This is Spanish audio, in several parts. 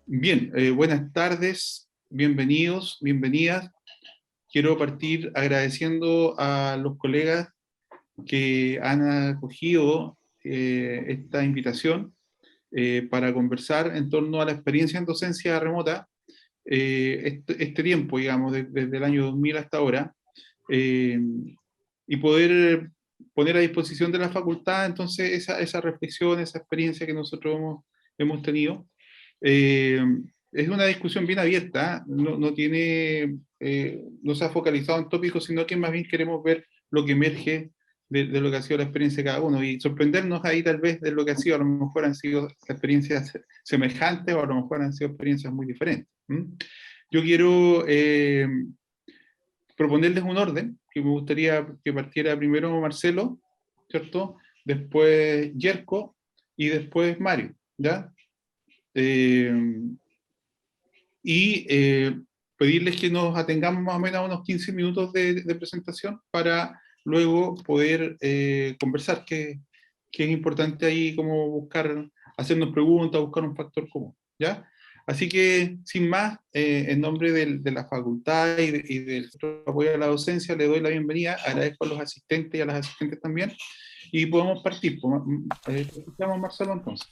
Bien, buenas tardes, bienvenidos, bienvenidas. Quiero partir agradeciendo a los colegas que han acogido esta invitación para conversar en torno a la experiencia en docencia remota, este tiempo, digamos, desde el año 2000 hasta ahora, eh, y poder poner a disposición de la facultad entonces esa reflexión, esa experiencia que nosotros hemos tenido. Eh, es una discusión bien abierta, no tiene, no se ha focalizado en tópicos, sino que más bien queremos ver lo que emerge de lo que ha sido la experiencia de cada uno y sorprendernos ahí tal vez de lo que ha sido, a lo mejor han sido experiencias semejantes o a lo mejor han sido experiencias muy diferentes. Yo quiero proponerles un orden, que me gustaría que partiera primero Marcelo, ¿cierto? Después Yerko y después Mario, ¿ya? Eh, y pedirles que nos atengamos más o menos a unos 15 minutos de presentación para luego poder conversar, que es importante ahí como buscar, hacernos preguntas, buscar un factor común, ¿ya? Así que, sin más, en nombre de la facultad y del apoyo a la docencia, le doy la bienvenida, agradezco a los asistentes y a las asistentes también, y podemos partir. Escuchamos Marcelo entonces.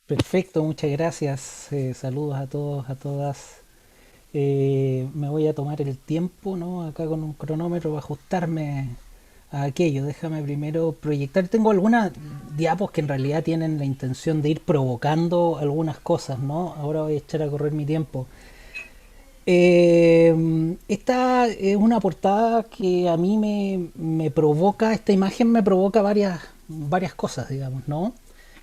Perfecto, muchas gracias. Saludos a todos, a todas. Me voy a tomar el tiempo, ¿no? Acá con un cronómetro para ajustarme a aquello. Déjame primero proyectar. Tengo algunas diapos que en realidad tienen la intención de ir provocando algunas cosas, ¿no? Ahora voy a echar a correr mi tiempo. Esta es una portada que a mí me provoca, esta imagen me provoca varias cosas, digamos, ¿no?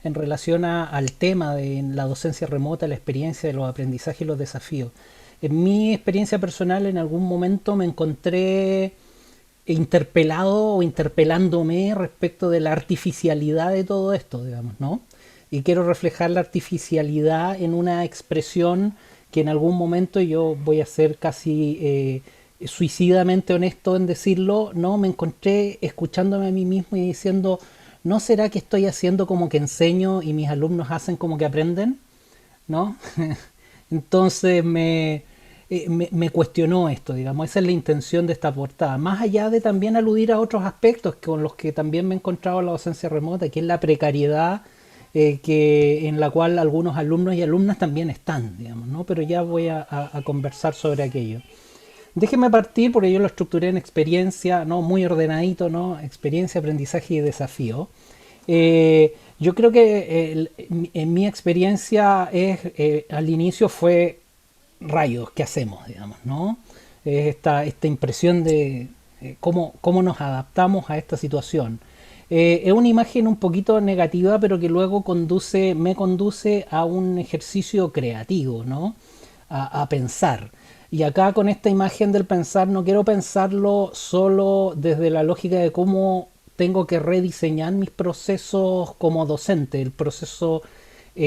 En relación al tema de la docencia remota, la experiencia de los aprendizajes y los desafíos. En mi experiencia personal, en algún momento me encontré interpelado o interpelándome respecto de la artificialidad de todo esto, digamos, ¿no? Y quiero reflejar la artificialidad en una expresión que en algún momento yo voy a ser casi suicidamente honesto en decirlo, ¿no? Me encontré escuchándome a mí mismo y diciendo, ¿no será que estoy haciendo como que enseño y mis alumnos hacen como que aprenden? ¿No? Entonces me cuestionó esto, digamos, esa es la intención de esta portada, más allá de también aludir a otros aspectos con los que también me he encontrado en la docencia remota, que es la precariedad en la cual algunos alumnos y alumnas también están, digamos, ¿no? Pero ya voy a conversar sobre aquello. Déjeme partir porque yo lo estructuré en experiencia, ¿no? Muy ordenadito, ¿no? Experiencia, aprendizaje y desafío. Yo creo que en mi experiencia al inicio fue rayos, ¿qué hacemos? Digamos, ¿no? Esta impresión de cómo nos adaptamos a esta situación. Es una imagen un poquito negativa, pero que luego me conduce a un ejercicio creativo, ¿no? A pensar. Y acá con esta imagen del pensar no quiero pensarlo solo desde la lógica de cómo tengo que rediseñar mis procesos como docente, el proceso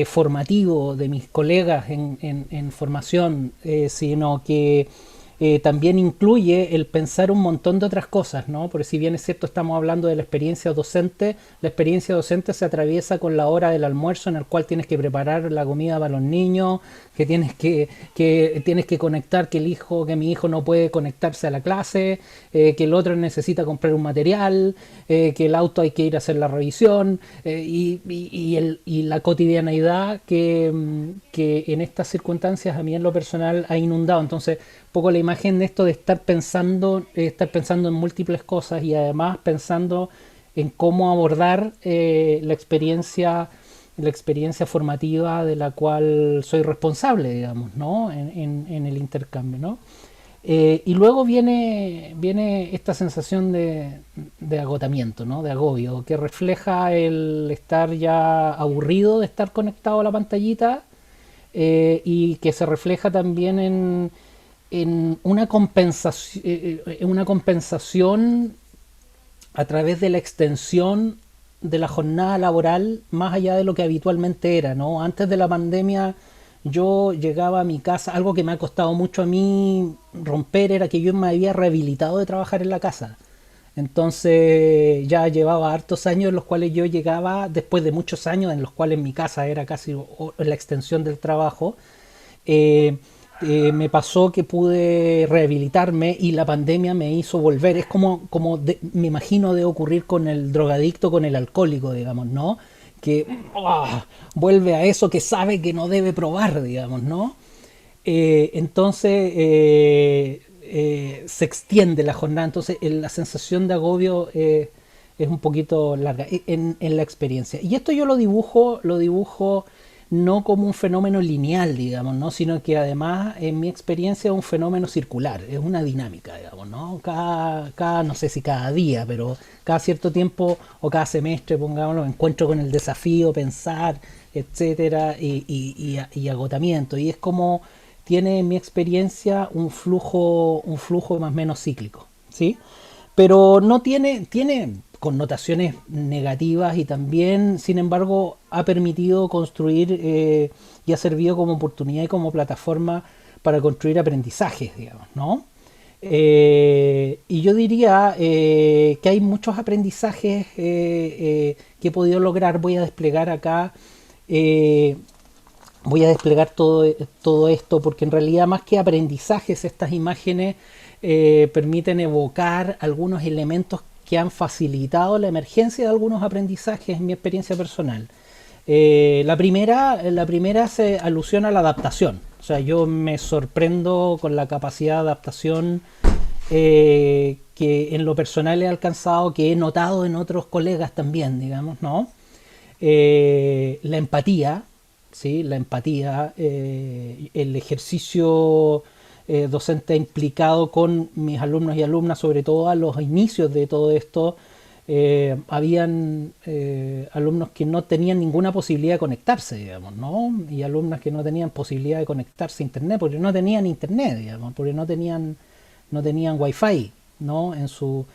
formativo de mis colegas en formación, sino que también incluye el pensar un montón de otras cosas, ¿no? Porque si bien es cierto estamos hablando de la experiencia docente se atraviesa con la hora del almuerzo en el cual tienes que preparar la comida para los niños, que tienes que conectar, que mi hijo no puede conectarse a la clase, que el otro necesita comprar un material, que el auto hay que ir a hacer la revisión, y la cotidianeidad que en estas circunstancias a mí en lo personal ha inundado. Entonces, poco la imagen de esto de estar pensando en múltiples cosas y además pensando en cómo abordar la experiencia formativa de la cual soy responsable, digamos, ¿no? En el intercambio, ¿no? Y luego viene esta sensación de agotamiento, ¿no? De agobio, que refleja el estar ya aburrido de estar conectado a la pantallita, y que se refleja también en una compensación a través de la extensión de la jornada laboral más allá de lo que habitualmente era, ¿no? Antes de la pandemia yo llegaba a mi casa, algo que me ha costado mucho a mí romper era que yo me había rehabilitado de trabajar en la casa. Entonces ya llevaba hartos años en los cuales yo llegaba, después de muchos años en los cuales mi casa era casi la extensión del trabajo, eh, me pasó que pude rehabilitarme y la pandemia me hizo volver. Es me imagino de ocurrir con el drogadicto, con el alcohólico, digamos, ¿no? Que vuelve a eso que sabe que no debe probar, digamos, ¿no? Entonces se extiende la jornada, entonces la sensación de agobio es un poquito larga en la experiencia. Y esto yo lo dibujo no como un fenómeno lineal, digamos, ¿no? Sino que además en mi experiencia es un fenómeno circular, es una dinámica, digamos, ¿no? No sé si cada día, pero cada cierto tiempo o cada semestre, pongámoslo, me encuentro con el desafío, pensar, etcétera, y agotamiento. Y es como tiene en mi experiencia un flujo más o menos cíclico, ¿sí? Pero no tiene connotaciones negativas y también, sin embargo, ha permitido construir y ha servido como oportunidad y como plataforma para construir aprendizajes, digamos, ¿no? Y yo diría que hay muchos aprendizajes que he podido lograr. Eh, Voy a desplegar todo esto porque en realidad más que aprendizajes estas imágenes permiten evocar algunos elementos que han facilitado la emergencia de algunos aprendizajes en mi experiencia personal. La primera se alusiona a la adaptación. O sea, yo me sorprendo con la capacidad de adaptación que en lo personal he alcanzado, que he notado en otros colegas también, digamos, ¿no? La empatía, ¿sí? La empatía, el ejercicio docente implicado con mis alumnos y alumnas, sobre todo a los inicios de todo esto. Habían alumnos que no tenían ninguna posibilidad de conectarse, digamos, ¿no? Y alumnas que no tenían posibilidad de conectarse a internet, porque no tenían internet, digamos, porque no tenían wifi, ¿no? En sus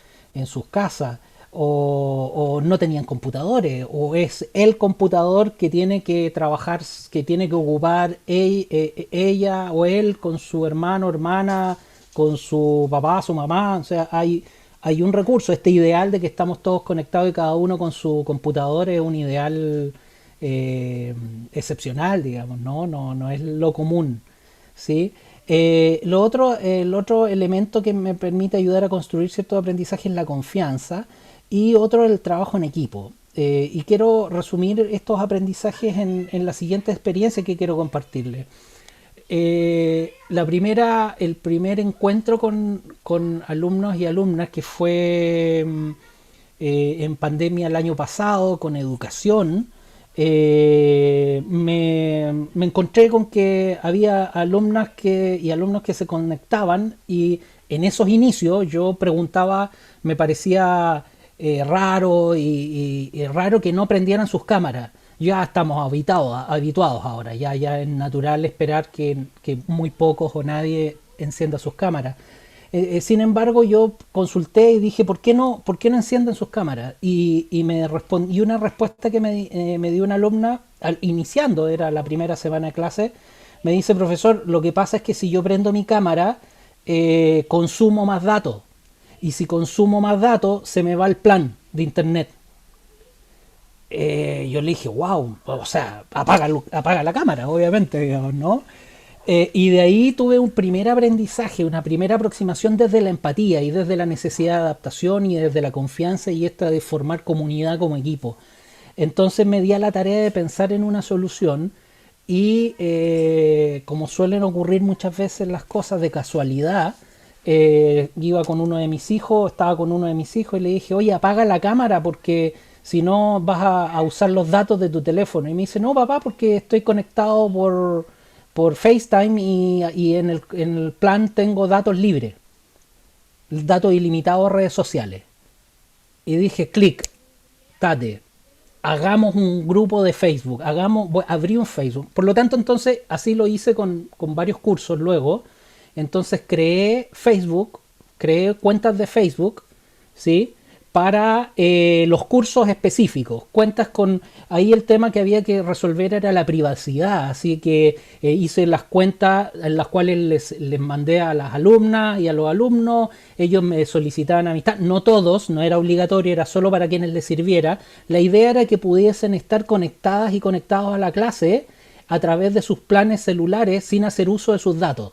casas, o no tenían computadores, o es el computador que tiene que trabajar, que tiene que ocupar ella o él con su hermano, hermana, con su papá, su mamá. O sea, hay un recurso, este ideal de que estamos todos conectados y cada uno con su computador es un ideal excepcional, digamos, no es lo común, ¿sí? El otro elemento que me permite ayudar a construir cierto aprendizaje es la confianza y otro el trabajo en equipo. Y quiero resumir estos aprendizajes en la siguiente experiencia que quiero compartirles. El primer encuentro con alumnos y alumnas que fue en pandemia el año pasado con educación, me encontré con que había y alumnos que se conectaban y en esos inicios yo preguntaba, me parecía raro y raro que no prendieran sus cámaras. Ya estamos habituados ahora, ya es natural esperar que muy pocos o nadie encienda sus cámaras. Sin embargo, yo consulté y dije, ¿por qué no encienden sus cámaras? Y una respuesta que me dio una alumna, iniciando, era la primera semana de clase, me dice, profesor, lo que pasa es que si yo prendo mi cámara, consumo más datos. Y si consumo más datos, se me va el plan de internet. Yo le dije, wow, o sea, apaga la cámara, obviamente, digamos, ¿no? Y de ahí tuve un primer aprendizaje, una primera aproximación desde la empatía y desde la necesidad de adaptación y desde la confianza y esta de formar comunidad como equipo. Entonces me di a la tarea de pensar en una solución y como suelen ocurrir muchas veces las cosas de casualidad, estaba con uno de mis hijos y le dije, oye, apaga la cámara porque si no vas a usar los datos de tu teléfono. Y me dice, no, papá, porque estoy conectado por FaceTime y en el plan tengo datos libres, datos ilimitados a redes sociales. Y dije, clic, tate, hagamos un grupo de Facebook, abrí un Facebook. Por lo tanto, entonces, así lo hice con varios cursos luego. Entonces creé cuentas de Facebook, ¿sí? para los cursos específicos. Cuentas con, ahí el tema que había que resolver era la privacidad, así que hice las cuentas en las cuales les mandé a las alumnas y a los alumnos, ellos me solicitaban amistad, no todos, no era obligatorio, era solo para quienes les sirviera. La idea era que pudiesen estar conectadas y conectados a la clase a través de sus planes celulares sin hacer uso de sus datos.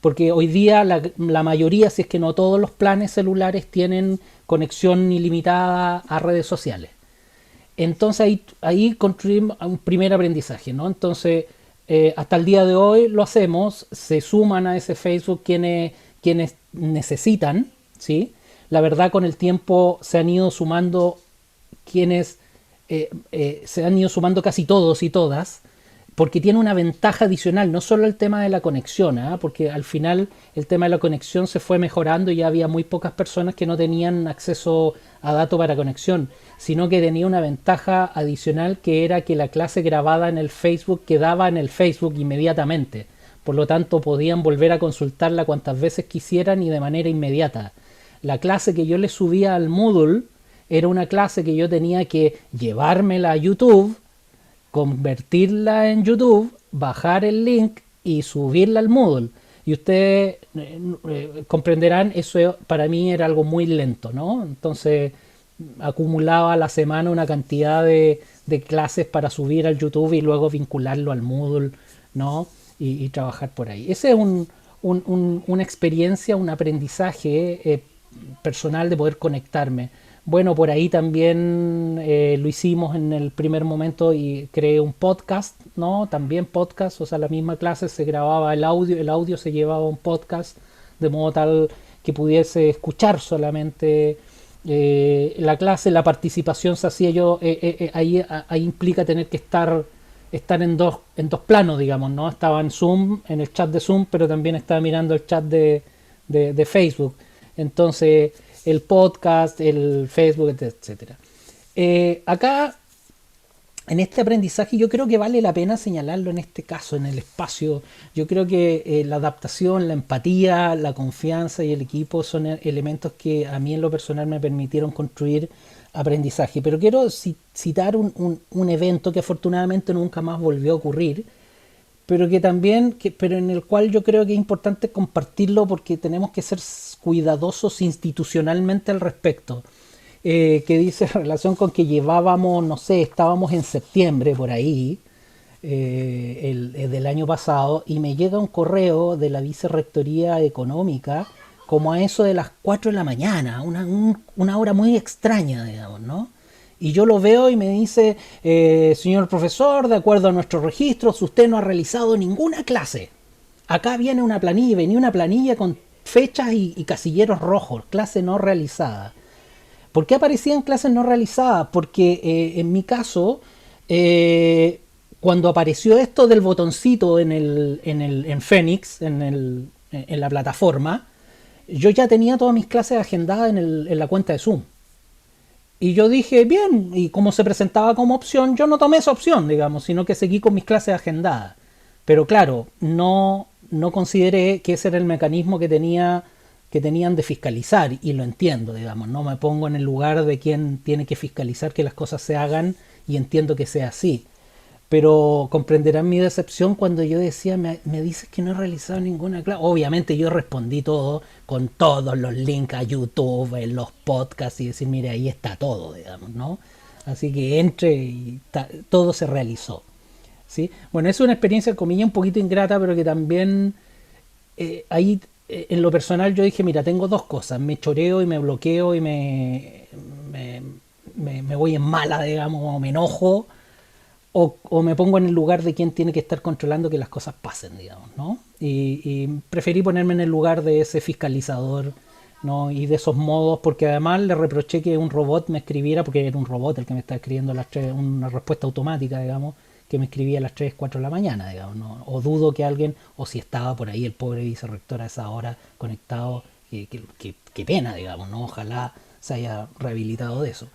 Porque hoy día la mayoría, si es que no todos los planes celulares tienen conexión ilimitada a redes sociales. Entonces ahí construimos un primer aprendizaje, ¿no? Entonces, hasta el día de hoy lo hacemos, se suman a ese Facebook quienes necesitan, ¿sí? La verdad, con el tiempo se han ido sumando se han ido sumando casi todos y todas, porque tiene una ventaja adicional, no solo el tema de la conexión, ¿eh? Porque al final el tema de la conexión se fue mejorando y ya había muy pocas personas que no tenían acceso a datos para conexión, sino que tenía una ventaja adicional, que era que la clase grabada en el Facebook quedaba en el Facebook inmediatamente. Por lo tanto, podían volver a consultarla cuantas veces quisieran y de manera inmediata. La clase que yo le subía al Moodle era una clase que yo tenía que llevármela a YouTube, convertirla en YouTube, bajar el link y subirla al Moodle. Y ustedes comprenderán, eso para mí era algo muy lento, ¿no? Entonces acumulaba a la semana una cantidad de clases para subir al YouTube y luego vincularlo al Moodle, ¿no? Y trabajar por ahí. Ese es una experiencia, un aprendizaje personal de poder conectarme. Bueno, por ahí también lo hicimos en el primer momento y creé un podcast, ¿no? También podcast, o sea, la misma clase se grababa el audio se llevaba a un podcast, de modo tal que pudiese escuchar solamente la clase. La participación se hacía ahí implica tener que estar en dos planos, digamos, ¿no? Estaba en Zoom, en el chat de Zoom, pero también estaba mirando el chat de Facebook. Entonces, el podcast, el Facebook, etcétera. Acá, en este aprendizaje, yo creo que vale la pena señalarlo en este caso, en el espacio. Yo creo que la adaptación, la empatía, la confianza y el equipo son elementos que a mí en lo personal me permitieron construir aprendizaje. Pero quiero citar un evento que afortunadamente nunca más volvió a ocurrir, pero que también, pero en el cual yo creo que es importante compartirlo, porque tenemos que ser cuidadosos institucionalmente al respecto. Que dice en relación con que llevábamos, no sé, estábamos en septiembre por ahí, del año pasado, y me llega un correo de la Vicerrectoría Económica como a eso de las 4 de la mañana, una hora muy extraña, digamos, ¿no? Y yo lo veo y me dice, señor profesor, de acuerdo a nuestros registros, usted no ha realizado ninguna clase. Acá viene una planilla, venía una planilla con fechas y casilleros rojos, clase no realizada. ¿Por qué aparecían clases no realizadas? Porque en mi caso, cuando apareció esto del botoncito en Phoenix, en la plataforma, yo ya tenía todas mis clases agendadas en la cuenta de Zoom. Y yo dije, bien, y como se presentaba como opción, yo no tomé esa opción, digamos, sino que seguí con mis clases agendadas. Pero claro, no consideré que ese era el mecanismo que tenían de fiscalizar, y lo entiendo, digamos, no me pongo en el lugar de quien tiene que fiscalizar que las cosas se hagan, y entiendo que sea así. Pero comprenderán mi decepción cuando yo decía, me dices que no he realizado ninguna clase. Obviamente yo respondí todo con todos los links a YouTube, en los podcasts, y decir, mire, ahí está todo, digamos, ¿no? Así que entre y todo se realizó, ¿sí? Bueno, es una experiencia, comillas, un poquito ingrata, pero que también ahí en lo personal yo dije, mira, tengo dos cosas: me choreo y me bloqueo y me voy en mala, digamos, o me enojo, o me pongo en el lugar de quien tiene que estar controlando que las cosas pasen, digamos, ¿no? Y preferí ponerme en el lugar de ese fiscalizador, ¿no? Y de esos modos, porque además le reproché que un robot me escribiera, porque era un robot el que me estaba escribiendo a las 3, una respuesta automática, digamos, que me escribía a las 3, 4 de la mañana, digamos, ¿no? O dudo que alguien, o si estaba por ahí el pobre vicerrector a esa hora conectado, que pena, digamos, ¿no? Ojalá se haya rehabilitado de eso.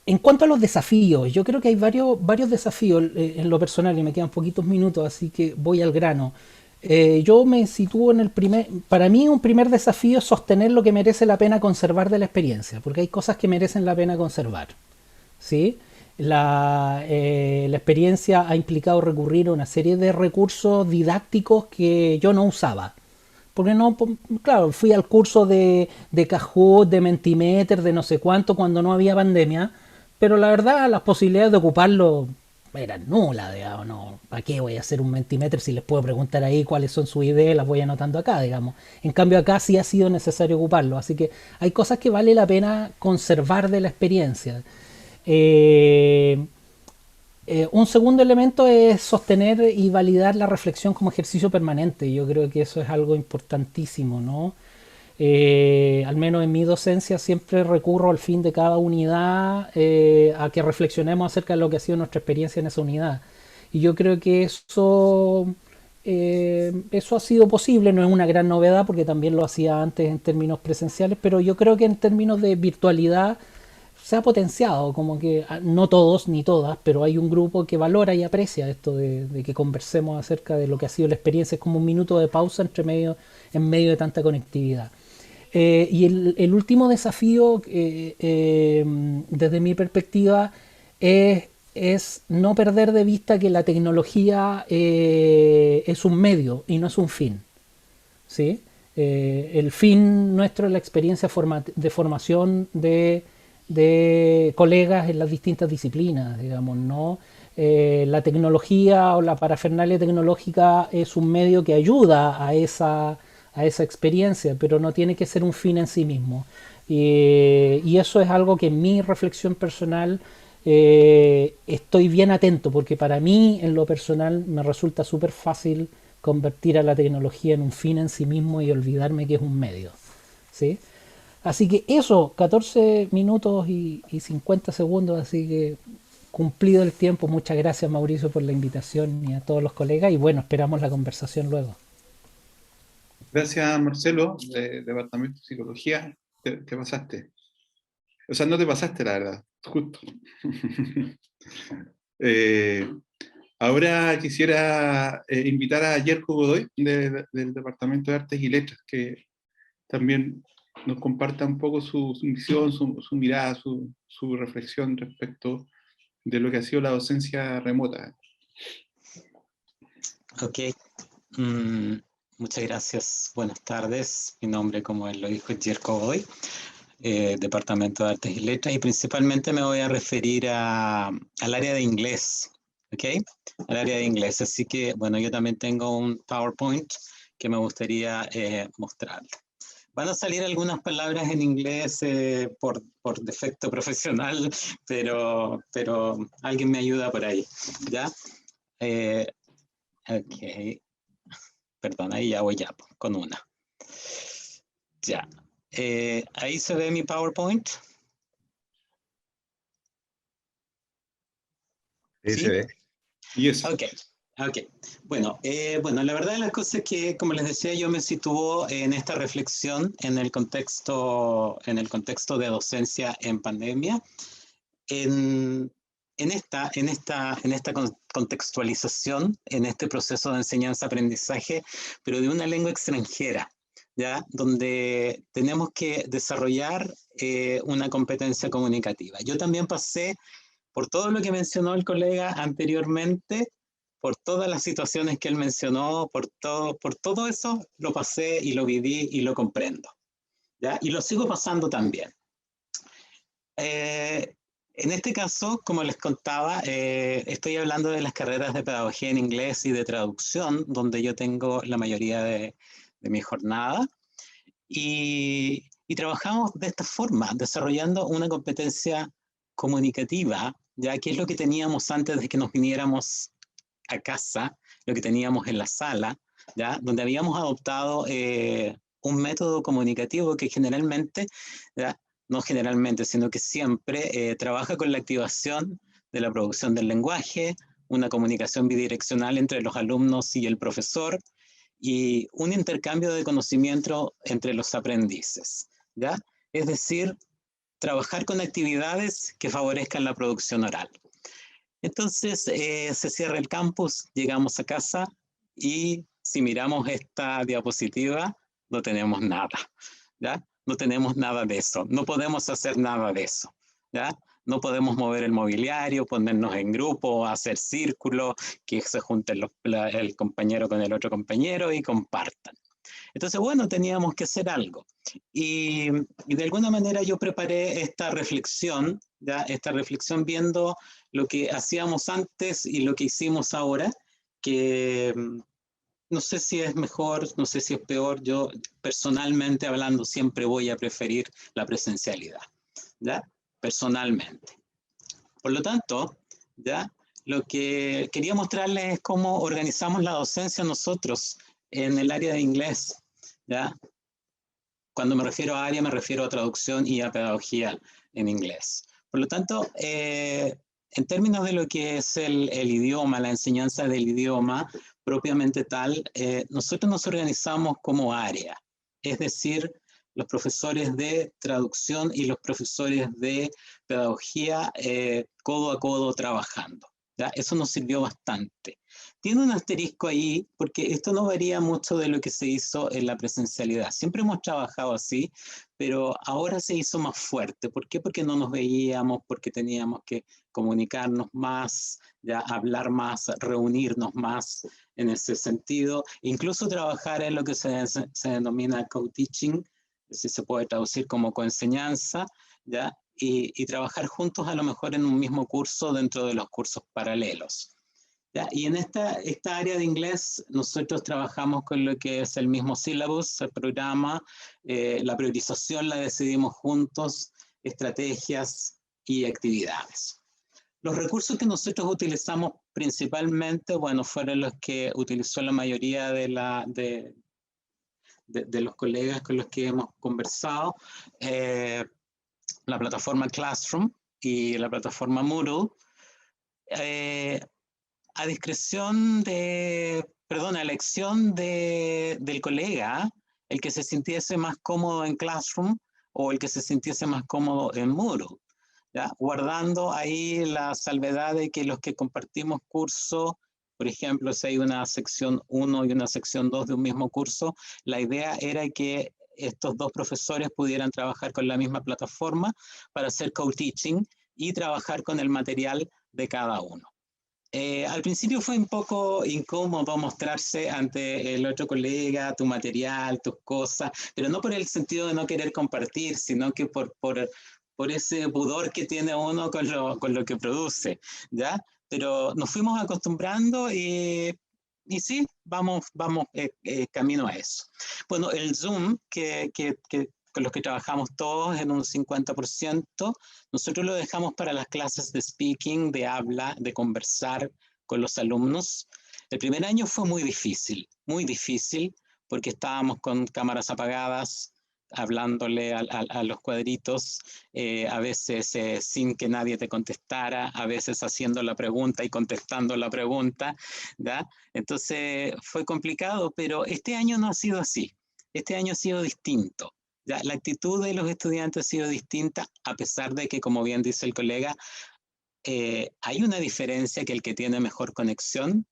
En cuanto a los desafíos, yo creo que hay varios desafíos en lo personal, y me quedan poquitos minutos, así que voy al grano. Yo me sitúo en el primer, para mí un primer desafío es sostener lo que merece la pena conservar de la experiencia, porque hay cosas que merecen la pena conservar, ¿sí? La experiencia ha implicado recurrir a una serie de recursos didácticos que yo no usaba. Porque no, claro, fui al curso de Kahoot, de Mentimeter, de no sé cuánto cuando no había pandemia, pero la verdad las posibilidades de ocuparlo eran nulas, digamos, no, ¿para qué voy a hacer un Mentimeter si les puedo preguntar ahí cuáles son sus ideas, las voy anotando acá, digamos. En cambio acá sí ha sido necesario ocuparlo, así que hay cosas que vale la pena conservar de la experiencia. Eh, un segundo elemento es sostener y validar la reflexión como ejercicio permanente. Yo creo que eso es algo importantísimo, ¿no? Al menos en mi docencia siempre recurro al fin de cada unidad a que reflexionemos acerca de lo que ha sido nuestra experiencia en esa unidad. Y yo creo que eso ha sido posible, no es una gran novedad porque también lo hacía antes en términos presenciales, pero yo creo que en términos de virtualidad se ha potenciado, como que no todos ni todas, pero hay un grupo que valora y aprecia esto de que conversemos acerca de lo que ha sido la experiencia. Es como un minuto de pausa en medio de tanta conectividad. Y el último desafío, desde mi perspectiva, es no perder de vista que la tecnología es un medio y no es un fin. ¿Sí? El fin nuestro es la experiencia de formación de colegas en las distintas disciplinas, digamos, ¿no? La tecnología o la parafernalia tecnológica es un medio que ayuda a esa experiencia, pero no tiene que ser un fin en sí mismo. Y eso es algo que en mi reflexión personal estoy bien atento, porque para mí en lo personal me resulta súper fácil convertir a la tecnología en un fin en sí mismo y olvidarme que es un medio. ¿Sí? Así que eso, 14 minutos y 50 segundos, así que cumplido el tiempo. Muchas gracias Mauricio por la invitación y a todos los colegas y bueno, esperamos la conversación luego. Gracias, Marcelo, de Departamento de Psicología. Te pasaste. O sea, no te pasaste, la verdad, justo. Eh, Ahora quisiera invitar a Yerko Godoy del Departamento de Artes y Letras, que también nos comparta un poco su visión, su mirada, su reflexión respecto de lo que ha sido la docencia remota. Ok, mm, muchas gracias. Buenas tardes. Mi nombre, como él lo dijo, es Jerko Godoy, Departamento de Artes y Letras, y principalmente me voy a referir al área de inglés, ¿ok? Al área de inglés. Así que, bueno, yo también tengo un PowerPoint que me gustaría mostrar. Van a salir algunas palabras en inglés por defecto profesional, pero alguien me ayuda por ahí, ¿ya? Ok, perdón, ahí ya voy ya, con una. Ya. Ahí se ve mi PowerPoint. Sí, ¿Sí? se ve. Yes. Ok, ok. Bueno, la verdad de las cosas es que, como les decía, yo me sitúo en esta reflexión en el contexto de docencia en pandemia, en, en esta contextualización, en este proceso de enseñanza-aprendizaje, pero de una lengua extranjera, ¿ya? Donde tenemos que desarrollar una competencia comunicativa. Yo también pasé por todo lo que mencionó el colega anteriormente, por todas las situaciones que él mencionó, por todo eso lo pasé y lo viví y lo comprendo, ¿ya? Y lo sigo pasando también. En este caso, como les contaba, estoy hablando de las carreras de pedagogía en inglés y de traducción, donde yo tengo la mayoría de mi jornada. Y trabajamos de esta forma, desarrollando una competencia comunicativa, ya que es lo que teníamos antes de que nos viniéramos a casa, lo que teníamos en la sala, ya donde habíamos adoptado un método comunicativo que generalmente, ¿ya? No generalmente, sino que siempre trabaja con la activación de la producción del lenguaje, una comunicación bidireccional entre los alumnos y el profesor, y un intercambio de conocimiento entre los aprendices, ¿ya? Es decir, trabajar con actividades que favorezcan la producción oral. Entonces, se cierra el campus, llegamos a casa y si miramos esta diapositiva, no tenemos nada, ¿ya? No tenemos nada de eso, no podemos hacer nada de eso, ¿ya? No podemos mover el mobiliario, ponernos en grupo, hacer círculos, que se junten el compañero con el otro compañero y compartan. Entonces, bueno, teníamos que hacer algo. Y de alguna manera yo preparé esta reflexión, ¿ya? Esta reflexión viendo lo que hacíamos antes y lo que hicimos ahora, que no sé si es mejor, no sé si es peor. Yo personalmente hablando siempre voy a preferir la presencialidad, ¿ya? Personalmente. Por lo tanto, ¿ya? Lo que quería mostrarles es cómo organizamos la docencia nosotros en el área de inglés, ¿ya? Cuando me refiero a área, me refiero a traducción y a pedagogía en inglés. Por lo tanto, en términos de lo que es el idioma, la enseñanza del idioma propiamente tal, nosotros nos organizamos como área, es decir, los profesores de traducción y los profesores de pedagogía codo a codo trabajando, ¿ya? Eso nos sirvió bastante. Tiene un asterisco ahí porque esto no varía mucho de lo que se hizo en la presencialidad. Siempre hemos trabajado así, pero ahora se hizo más fuerte. ¿Por qué? Porque no nos veíamos, porque teníamos que comunicarnos más, ya hablar más, reunirnos más en ese sentido. Incluso trabajar en lo que se denomina co-teaching, si se puede traducir como coenseñanza, ¿ya? Y trabajar juntos a lo mejor en un mismo curso dentro de los cursos paralelos. ¿Ya? Y en esta área de inglés nosotros trabajamos con lo que es el mismo syllabus, el programa, la priorización la decidimos juntos, estrategias y actividades. Los recursos que nosotros utilizamos principalmente, bueno, fueron los que utilizó la mayoría de los colegas con los que hemos conversado, la plataforma Classroom y la plataforma Moodle, a discreción a elección del colega, el que se sintiese más cómodo en Classroom o el que se sintiese más cómodo en Moodle, ¿ya? Guardando ahí la salvedad de que los que compartimos curso, por ejemplo, si hay una sección 1 y una sección 2 de un mismo curso, la idea era que estos dos profesores pudieran trabajar con la misma plataforma para hacer co-teaching y trabajar con el material de cada uno. Al principio fue un poco incómodo mostrarse ante el otro colega, tu material, tus cosas, pero no por el sentido de no querer compartir, sino que por ese pudor que tiene uno con lo que produce, ¿ya? Pero nos fuimos acostumbrando y sí, vamos camino a eso. Bueno, el Zoom, con los que trabajamos todos en un 50%, nosotros lo dejamos para las clases de speaking, de habla, de conversar con los alumnos. El primer año fue muy difícil, porque estábamos con cámaras apagadas, hablándole a los cuadritos, a veces sin que nadie te contestara, a veces haciendo la pregunta y contestando la pregunta, ¿ya? Entonces fue complicado, pero este año no ha sido así. Este año ha sido distinto. Ya, la actitud de los estudiantes ha sido distinta, a pesar de que, como bien dice el colega, hay una diferencia, que el que tiene mejor conexión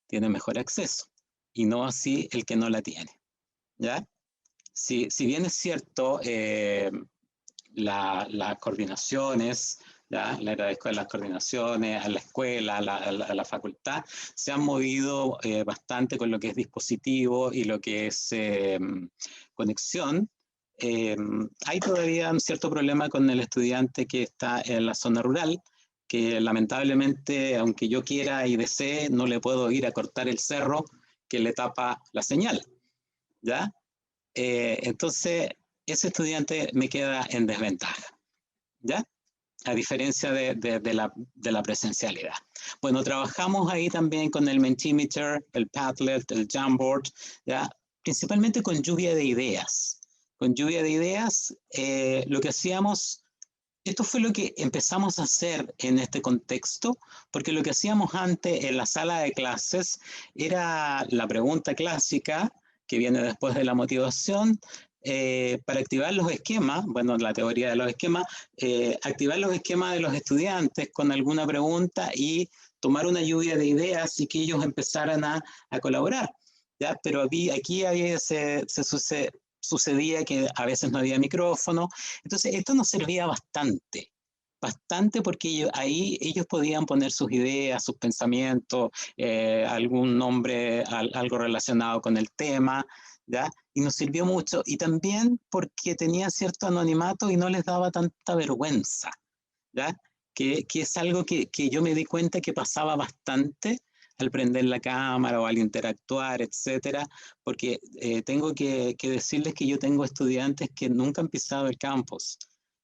tiene mejor acceso, y no así el que no la tiene, ¿ya? Si bien es cierto, las coordinaciones, ¿ya? Le agradezco a las coordinaciones, a la escuela, a la facultad, se han movido bastante con lo que es dispositivo y lo que es conexión. Hay todavía un cierto problema con el estudiante que está en la zona rural, que lamentablemente, aunque yo quiera y desee, no le puedo ir a cortar el cerro que le tapa la señal, ¿ya? Entonces, ese estudiante me queda en desventaja, ¿ya? A diferencia de la presencialidad. Bueno, trabajamos ahí también con el Mentimeter, el Padlet, el Jamboard, ¿ya? Principalmente con lluvia de ideas. Con lluvia de ideas, lo que hacíamos, esto fue lo que empezamos a hacer en este contexto, porque lo que hacíamos antes en la sala de clases era la pregunta clásica, que viene después de la motivación, para activar los esquemas, bueno, la teoría de los esquemas, activar los esquemas de los estudiantes con alguna pregunta y tomar una lluvia de ideas y que ellos empezaran a colaborar. ¿ya? Pero aquí sucedía que a veces no había micrófono. Entonces, esto nos servía bastante. Bastante porque ahí ellos podían poner sus ideas, sus pensamientos, algún nombre, algo relacionado con el tema, ¿ya? Y nos sirvió mucho. Y también porque tenían cierto anonimato y no les daba tanta vergüenza, ¿ya? Que es algo que yo me di cuenta que pasaba bastante al prender la cámara o al interactuar, etcétera, porque tengo que decirles que yo tengo estudiantes que nunca han pisado el campus,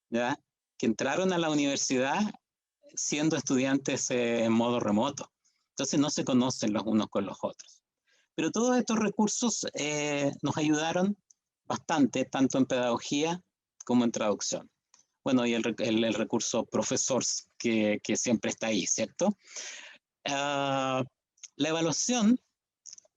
¿ya? Que entraron a la universidad siendo estudiantes en modo remoto. Entonces no se conocen los unos con los otros. Pero todos estos recursos nos ayudaron bastante, tanto en pedagogía como en traducción. Bueno, y el recurso profesor que siempre está ahí, ¿cierto? La evaluación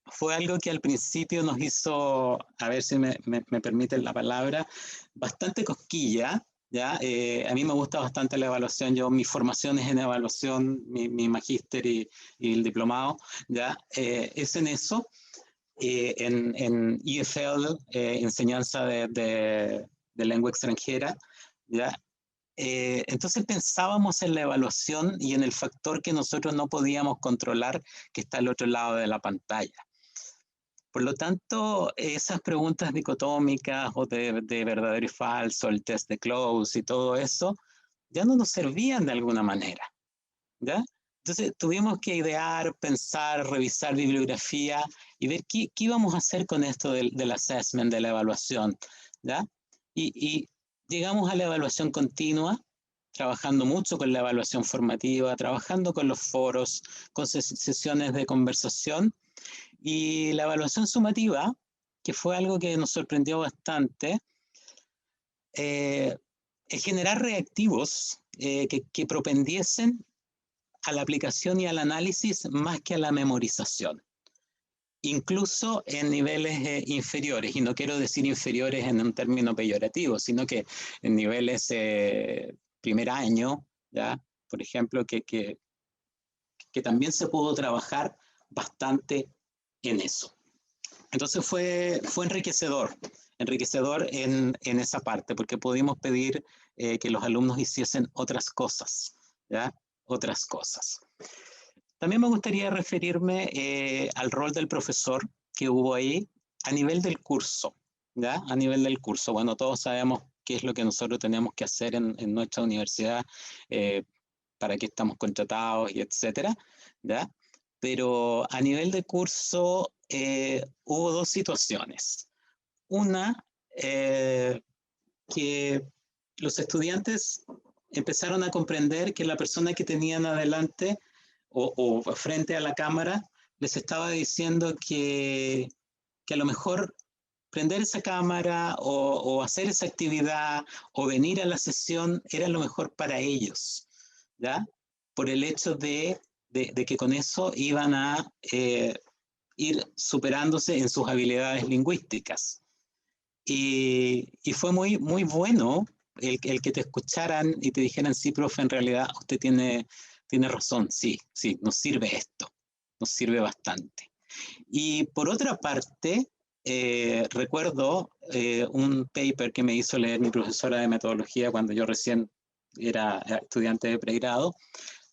fue algo que al principio nos hizo, a ver si me permiten la palabra, bastante cosquilla, ¿ya? A mí me gusta bastante la evaluación. Mi formación es en evaluación, mi magíster y el diplomado, ¿ya? Es en eso, en EFL, enseñanza de lengua extranjera, ¿ya? Entonces pensábamos en la evaluación y en el factor que nosotros no podíamos controlar, que está al otro lado de la pantalla. Por lo tanto, esas preguntas dicotómicas o de verdadero y falso, el test de Close y todo eso, ya no nos servían de alguna manera, ¿ya? Entonces tuvimos que idear, pensar, revisar bibliografía y ver qué íbamos a hacer con esto del assessment, de la evaluación, ¿ya? Y llegamos a la evaluación continua, trabajando mucho con la evaluación formativa, trabajando con los foros, con sesiones de conversación, y la evaluación sumativa, que fue algo que nos sorprendió bastante, es generar reactivos que propendiesen a la aplicación y al análisis más que a la memorización, incluso en niveles inferiores, y no quiero decir inferiores en un término peyorativo, sino que en niveles primer año, ¿ya? Por ejemplo, que también se pudo trabajar bastante en eso. Entonces fue enriquecedor en esa parte, porque pudimos pedir que los alumnos hiciesen otras cosas, ¿ya? Otras cosas. También me gustaría referirme al rol del profesor que hubo ahí a nivel del curso, ¿ya? A nivel del curso. Bueno, todos sabemos qué es lo que nosotros tenemos que hacer en nuestra universidad, para qué estamos contratados y etcétera, ¿ya? Pero a nivel de curso hubo dos situaciones. Una, que los estudiantes empezaron a comprender que la persona que tenían adelante o frente a la cámara les estaba diciendo que a lo mejor prender esa cámara o hacer esa actividad o venir a la sesión era lo mejor para ellos, ¿ya? Por el hecho de que con eso iban a ir superándose en sus habilidades lingüísticas. Y fue muy, muy bueno el que te escucharan y te dijeran, sí, profe, en realidad usted tiene razón, sí, nos sirve esto, nos sirve bastante. Y por otra parte, recuerdo un paper que me hizo leer mi profesora de metodología cuando yo recién era estudiante de pregrado,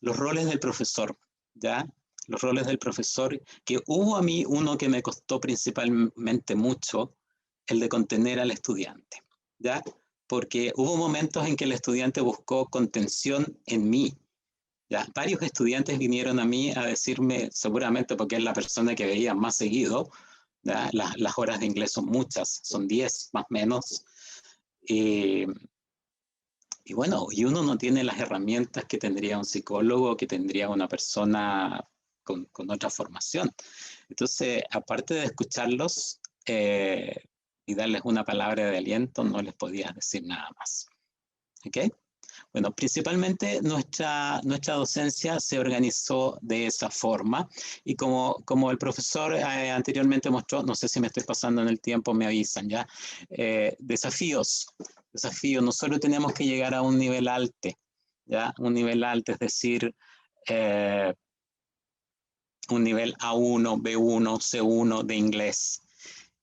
los roles del profesor, ¿ya? Los roles del profesor, que hubo a mí uno que me costó principalmente mucho, el de contener al estudiante, ¿ya? Porque hubo momentos en que el estudiante buscó contención en mí, ¿ya? Varios estudiantes vinieron a mí a decirme, seguramente porque es la persona que veía más seguido, ¿ya? Las horas de inglés son muchas, son 10 más o menos, y bueno, y uno no tiene las herramientas que tendría un psicólogo, que tendría una persona con otra formación. Entonces, aparte de escucharlos y darles una palabra de aliento, no les podías decir nada más. ¿Ok? Bueno, principalmente nuestra docencia se organizó de esa forma y como el profesor anteriormente mostró, no sé si me estoy pasando en el tiempo, me avisan ya, desafíos, nosotros tenemos que llegar a un nivel alto, ¿ya? Un nivel alto, es decir, un nivel A1, B1, C1 de inglés.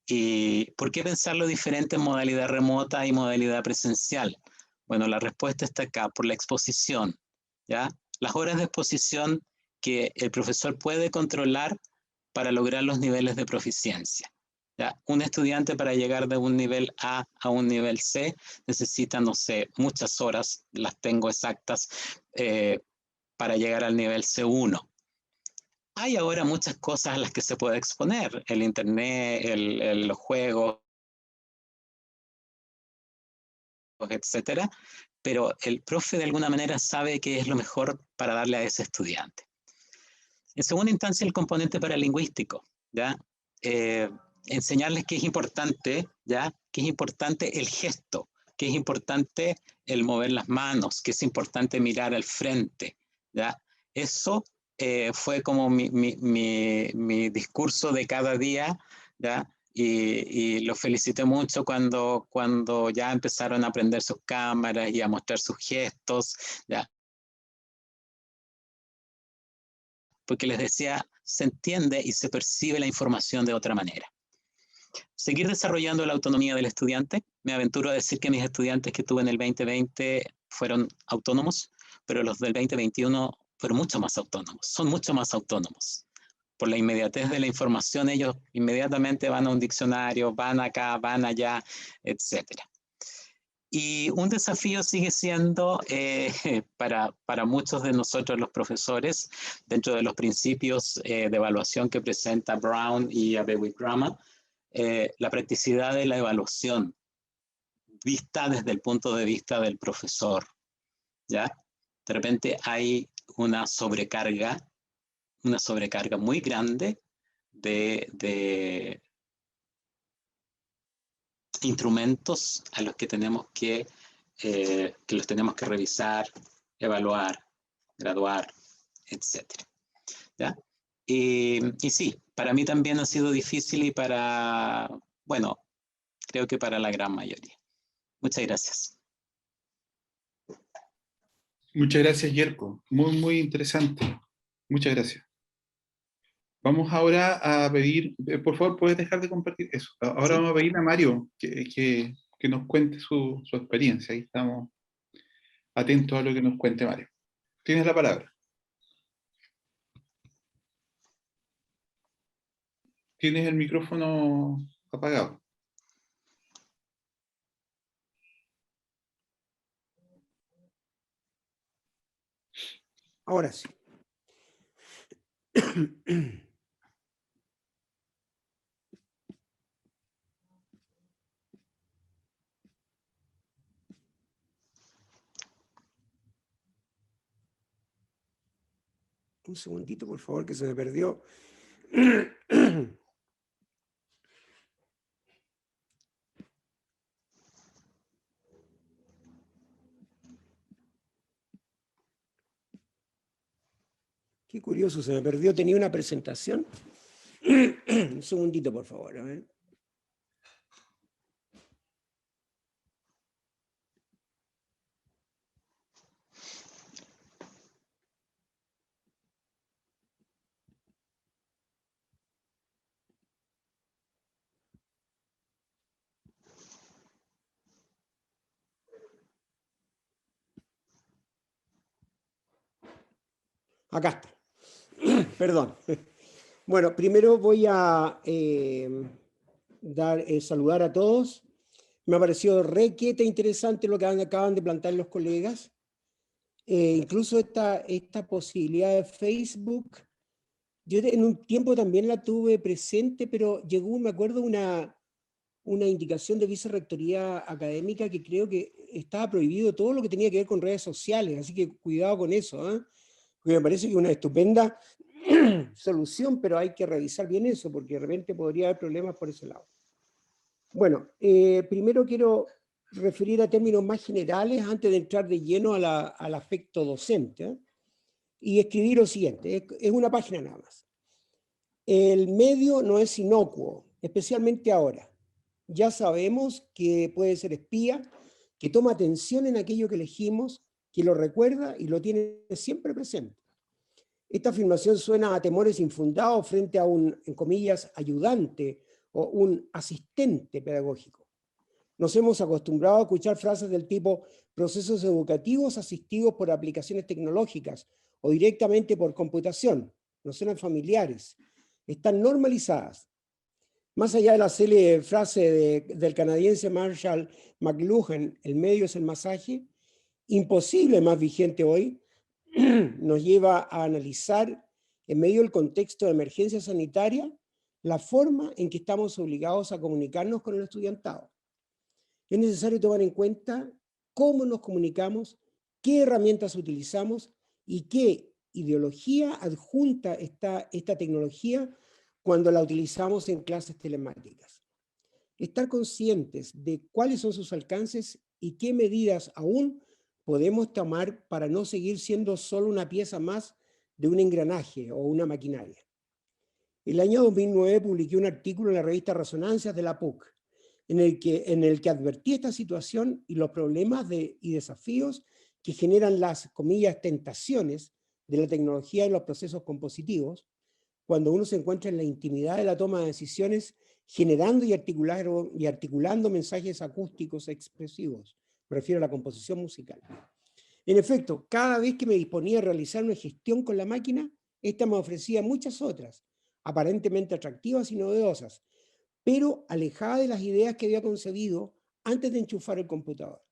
¿Y por qué pensarlo diferente en modalidad remota y modalidad presencial? Bueno, la respuesta está acá, por la exposición, ¿ya? Las horas de exposición que el profesor puede controlar para lograr los niveles de proficiencia, ¿ya? Un estudiante para llegar de un nivel A a un nivel C necesita, no sé, muchas horas, las tengo exactas, para llegar al nivel C1. Hay ahora muchas cosas a las que se puede exponer, el internet, los juegos, etcétera, pero el profe de alguna manera sabe qué es lo mejor para darle a ese estudiante. En segunda instancia, el componente paralingüístico, ¿ya? Enseñarles que es importante, ¿ya? Que es importante el gesto, que es importante el mover las manos, que es importante mirar al frente, ¿ya? Eso fue como mi discurso de cada día, ¿ya? Y los felicité mucho cuando ya empezaron a aprender sus cámaras y a mostrar sus gestos, ¿ya? Porque les decía, se entiende y se percibe la información de otra manera. Seguir desarrollando la autonomía del estudiante. Me aventuro a decir que mis estudiantes que tuve en el 2020 fueron autónomos, pero los del 2021 fueron mucho más autónomos, son mucho más autónomos. Por la inmediatez de la información, ellos inmediatamente van a un diccionario, van acá, van allá, etcétera. Y un desafío sigue siendo para muchos de nosotros los profesores, dentro de los principios de evaluación que presenta Brown y Abewikrama, la practicidad de la evaluación, vista desde el punto de vista del profesor, ¿ya? De repente hay una sobrecarga muy grande de instrumentos a los que tenemos que los tenemos que revisar, evaluar, graduar, etc. ¿Ya? Y sí, para mí también ha sido difícil y bueno, creo que para la gran mayoría. Muchas gracias. Muchas gracias, Yerko. Muy, muy interesante. Muchas gracias. Vamos ahora a pedir, por favor, ¿puedes dejar de compartir eso? Ahora ¿Sí? vamos a pedir a Mario que nos cuente su experiencia. Ahí estamos atentos a lo que nos cuente Mario. Tienes la palabra. Tienes el micrófono apagado. Ahora sí. Un segundito, por favor, que se me perdió. Qué curioso, se me perdió. Tenía una presentación. Un segundito, por favor. A ver. Acá está. Perdón. Bueno, primero voy a saludar a todos. Me ha parecido requete interesante lo que acaban de plantear los colegas. Incluso esta posibilidad de Facebook, yo en un tiempo también la tuve presente, pero llegó, me acuerdo, una indicación de vicerrectoría académica que creo que estaba prohibido todo lo que tenía que ver con redes sociales, así que cuidado con eso, ¿eh? Porque me parece que es una estupenda solución, pero hay que revisar bien eso, porque de repente podría haber problemas por ese lado. Bueno, primero quiero referir a términos más generales antes de entrar de lleno al aspecto docente, ¿eh? Y escribir lo siguiente, es una página nada más. El medio no es inocuo, especialmente ahora. Ya sabemos que puede ser espía, que toma atención en aquello que elegimos, que lo recuerda y lo tiene siempre presente. Esta afirmación suena a temores infundados frente a un, en comillas, ayudante o un asistente pedagógico. Nos hemos acostumbrado a escuchar frases del tipo procesos educativos asistidos por aplicaciones tecnológicas o directamente por computación. Nos suenan familiares, están normalizadas. Más allá de la célebre frase del canadiense Marshall McLuhan, el medio es el masaje, imposible más vigente hoy, nos lleva a analizar, en medio del contexto de emergencia sanitaria, la forma en que estamos obligados a comunicarnos con el estudiantado. Es necesario tomar en cuenta cómo nos comunicamos, qué herramientas utilizamos y qué ideología adjunta esta tecnología cuando la utilizamos en clases telemáticas. Estar conscientes de cuáles son sus alcances y qué medidas aún podemos tomar para no seguir siendo solo una pieza más de un engranaje o una maquinaria. El año 2009 publiqué un artículo en la revista Resonancias de la PUC, en el que advertí esta situación y los problemas y desafíos que generan las, comillas, tentaciones de la tecnología en los procesos compositivos, cuando uno se encuentra en la intimidad de la toma de decisiones, generando y articulando mensajes acústicos expresivos. Me refiero a la composición musical. En efecto, cada vez que me disponía a realizar una gestión con la máquina, esta me ofrecía muchas otras, aparentemente atractivas y novedosas, pero alejada de las ideas que había concebido antes de enchufar el computador.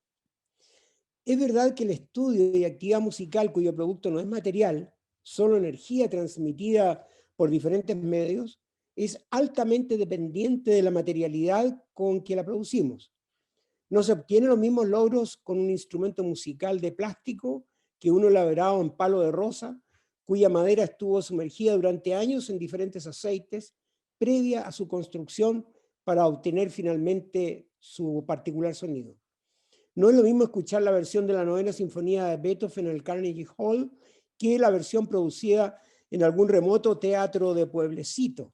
Es verdad que el estudio y actividad musical cuyo producto no es material, solo energía transmitida por diferentes medios, es altamente dependiente de la materialidad con que la producimos. No se obtienen los mismos logros con un instrumento musical de plástico que uno elaborado en palo de rosa, cuya madera estuvo sumergida durante años en diferentes aceites, previa a su construcción para obtener finalmente su particular sonido. No es lo mismo escuchar la versión de la novena sinfonía de Beethoven en el Carnegie Hall que la versión producida en algún remoto teatro de pueblecito.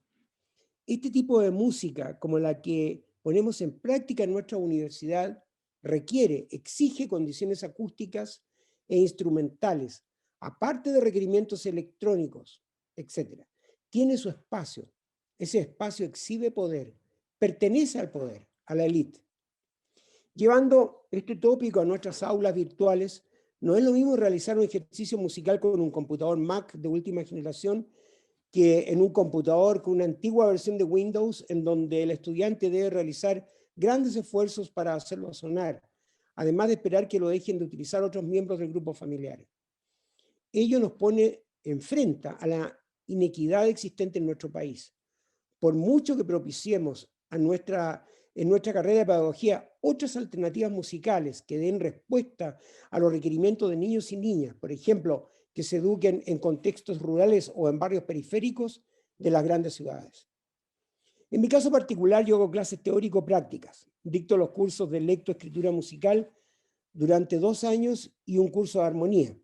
Este tipo de música, como la que ponemos en práctica en nuestra universidad, exige condiciones acústicas e instrumentales, aparte de requerimientos electrónicos, etc. Tiene su espacio. Ese espacio exhibe poder, pertenece al poder, a la élite. Llevando este tópico a nuestras aulas virtuales, no es lo mismo realizar un ejercicio musical con un computador Mac de última generación que en un computador con una antigua versión de Windows, en donde el estudiante debe realizar grandes esfuerzos para hacerlo sonar, además de esperar que lo dejen de utilizar otros miembros del grupo familiar. Ello nos enfrenta a la inequidad existente en nuestro país. Por mucho que propiciemos en nuestra carrera de pedagogía otras alternativas musicales que den respuesta a los requerimientos de niños y niñas, por ejemplo, que se eduquen en contextos rurales o en barrios periféricos de las grandes ciudades. En mi caso particular, yo hago clases teórico-prácticas. Dicto los cursos de lectoescritura musical durante 2 años y un curso de armonía.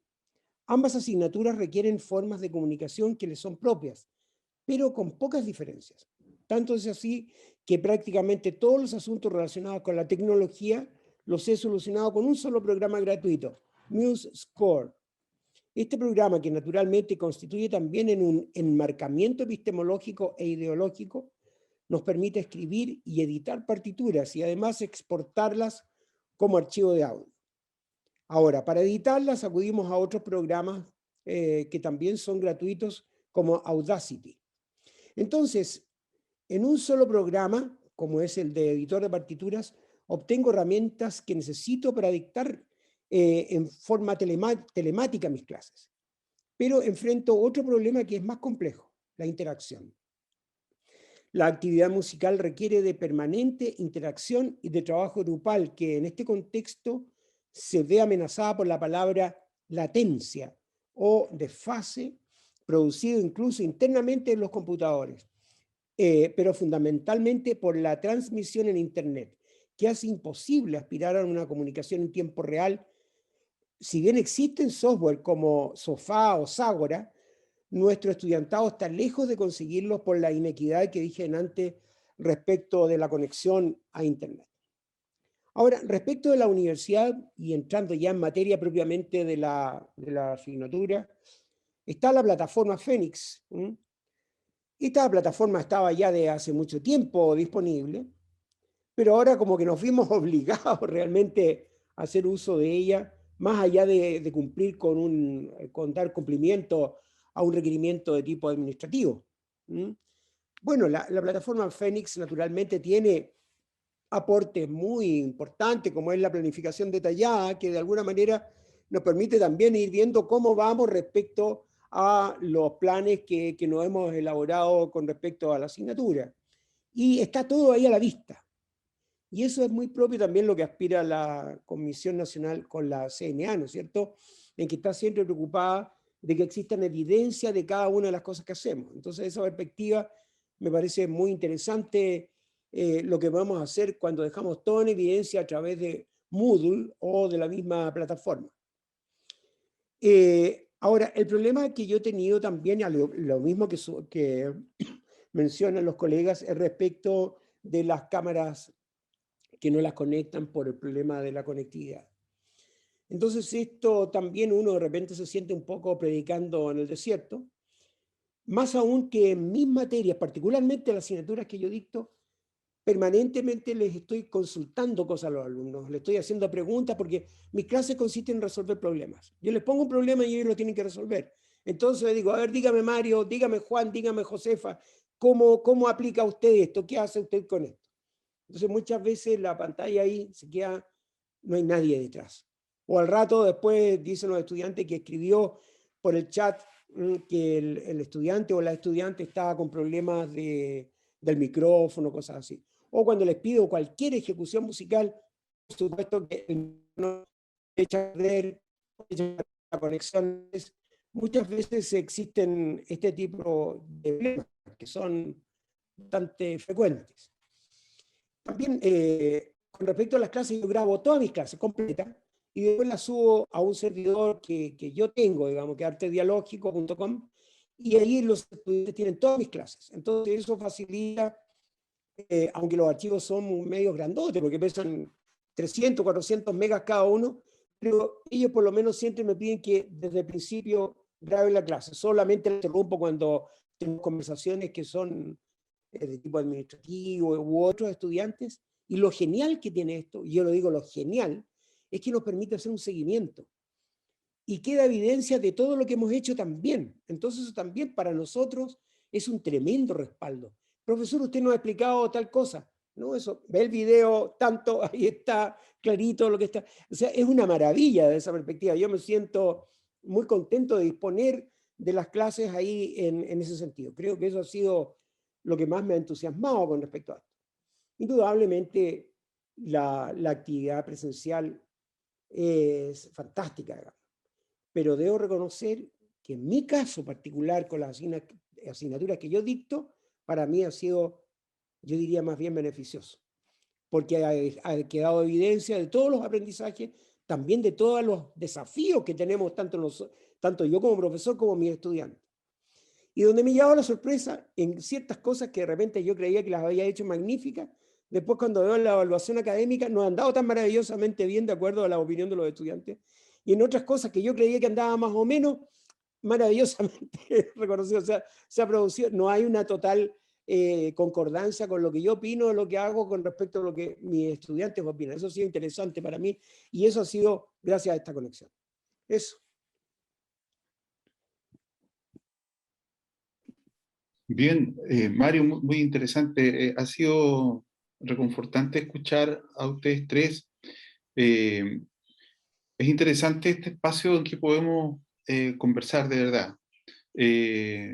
Ambas asignaturas requieren formas de comunicación que les son propias, pero con pocas diferencias. Tanto es así que prácticamente todos los asuntos relacionados con la tecnología los he solucionado con un solo programa gratuito, MuseScore. Este programa, que naturalmente constituye también en un enmarcamiento epistemológico e ideológico, nos permite escribir y editar partituras y además exportarlas como archivo de audio. Ahora, para editarlas acudimos a otros programas que también son gratuitos, como Audacity. Entonces, en un solo programa, como es el de editor de partituras, obtengo herramientas que necesito para dictar en forma telemática mis clases. Pero enfrento otro problema que es más complejo, la interacción. La actividad musical requiere de permanente interacción y de trabajo grupal, que en este contexto se ve amenazada por la palabra latencia o desfase, producido incluso internamente en los computadores, pero fundamentalmente por la transmisión en Internet, que hace imposible aspirar a una comunicación en tiempo real. Si bien existen software como Sofá o Ságora, nuestro estudiantado está lejos de conseguirlos por la inequidad que dije antes respecto de la conexión a Internet. Ahora, respecto de la universidad, y entrando ya en materia propiamente de la asignatura, está la plataforma Fénix. Esta plataforma estaba ya de hace mucho tiempo disponible, pero ahora como que nos vimos obligados realmente a hacer uso de ella, más allá de cumplir con dar cumplimiento a un requerimiento de tipo administrativo. Bueno, la plataforma Fénix naturalmente tiene aportes muy importantes, como es la planificación detallada, que de alguna manera nos permite también ir viendo cómo vamos respecto a los planes que nos hemos elaborado con respecto a la asignatura. Y está todo ahí a la vista. Y eso es muy propio también lo que aspira la Comisión Nacional con la CNA, ¿no es cierto? En que está siempre preocupada de que existan evidencia de cada una de las cosas que hacemos. Entonces, esa perspectiva me parece muy interesante lo que vamos a hacer cuando dejamos todo en evidencia a través de Moodle o de la misma plataforma. Ahora, el problema que yo he tenido también, lo mismo que mencionan los colegas, es respecto de las cámaras que no las conectan por el problema de la conectividad. Entonces esto también uno de repente se siente un poco predicando en el desierto, más aún que en mis materias, particularmente las asignaturas que yo dicto, permanentemente les estoy consultando cosas a los alumnos, les estoy haciendo preguntas porque mis clases consisten en resolver problemas. Yo les pongo un problema y ellos lo tienen que resolver. Entonces les digo, a ver, dígame Mario, dígame Juan, dígame Josefa, ¿cómo aplica usted esto? ¿Qué hace usted con esto? Entonces muchas veces la pantalla ahí se queda, no hay nadie detrás. O al rato después dicen los estudiantes que escribió por el chat que el estudiante o la estudiante estaba con problemas del micrófono, cosas así. O cuando les pido cualquier ejecución musical, por supuesto que no echa a perder, la conexión. Muchas veces existen este tipo de problemas que son bastante frecuentes. También, con respecto a las clases, yo grabo todas mis clases completas y después las subo a un servidor que yo tengo, digamos, que es artedialógico.com, y ahí los estudiantes tienen todas mis clases. Entonces eso facilita, aunque los archivos son medios grandotes, porque pesan 300, 400 megas cada uno, pero ellos por lo menos siempre me piden que desde el principio grabe la clase. Solamente la interrumpo cuando tengo conversaciones que son de tipo administrativo u otros estudiantes, y lo genial que tiene esto, y yo lo digo lo genial, es que nos permite hacer un seguimiento, y queda evidencia de todo lo que hemos hecho también. Entonces eso también para nosotros es un tremendo respaldo. Profesor, usted nos ha explicado tal cosa, ¿no? Eso, ve el video, tanto, ahí está clarito lo que está. O sea, es una maravilla de esa perspectiva. Yo me siento muy contento de disponer de las clases ahí en ese sentido. Creo que eso ha sido lo que más me ha entusiasmado con respecto a esto. Indudablemente la actividad presencial es fantástica, digamos, pero debo reconocer que en mi caso particular con las asignaturas que yo dicto, para mí ha sido, yo diría, más bien beneficioso, porque ha quedado evidencia de todos los aprendizajes, también de todos los desafíos que tenemos tanto yo como profesor como mis estudiantes. Y donde me llevaba la sorpresa en ciertas cosas que de repente yo creía que las había hecho magníficas, después cuando veo la evaluación académica no han dado tan maravillosamente bien de acuerdo a la opinión de los estudiantes, y en otras cosas que yo creía que andaba más o menos maravillosamente reconocido, o sea, se ha producido, no hay una total concordancia con lo que yo opino, lo que hago con respecto a lo que mis estudiantes opinan. Eso ha sido interesante para mí y eso ha sido gracias a esta conexión. Eso. Bien, Mario, muy interesante. Ha sido reconfortante escuchar a ustedes tres. Es interesante este espacio en que podemos conversar de verdad.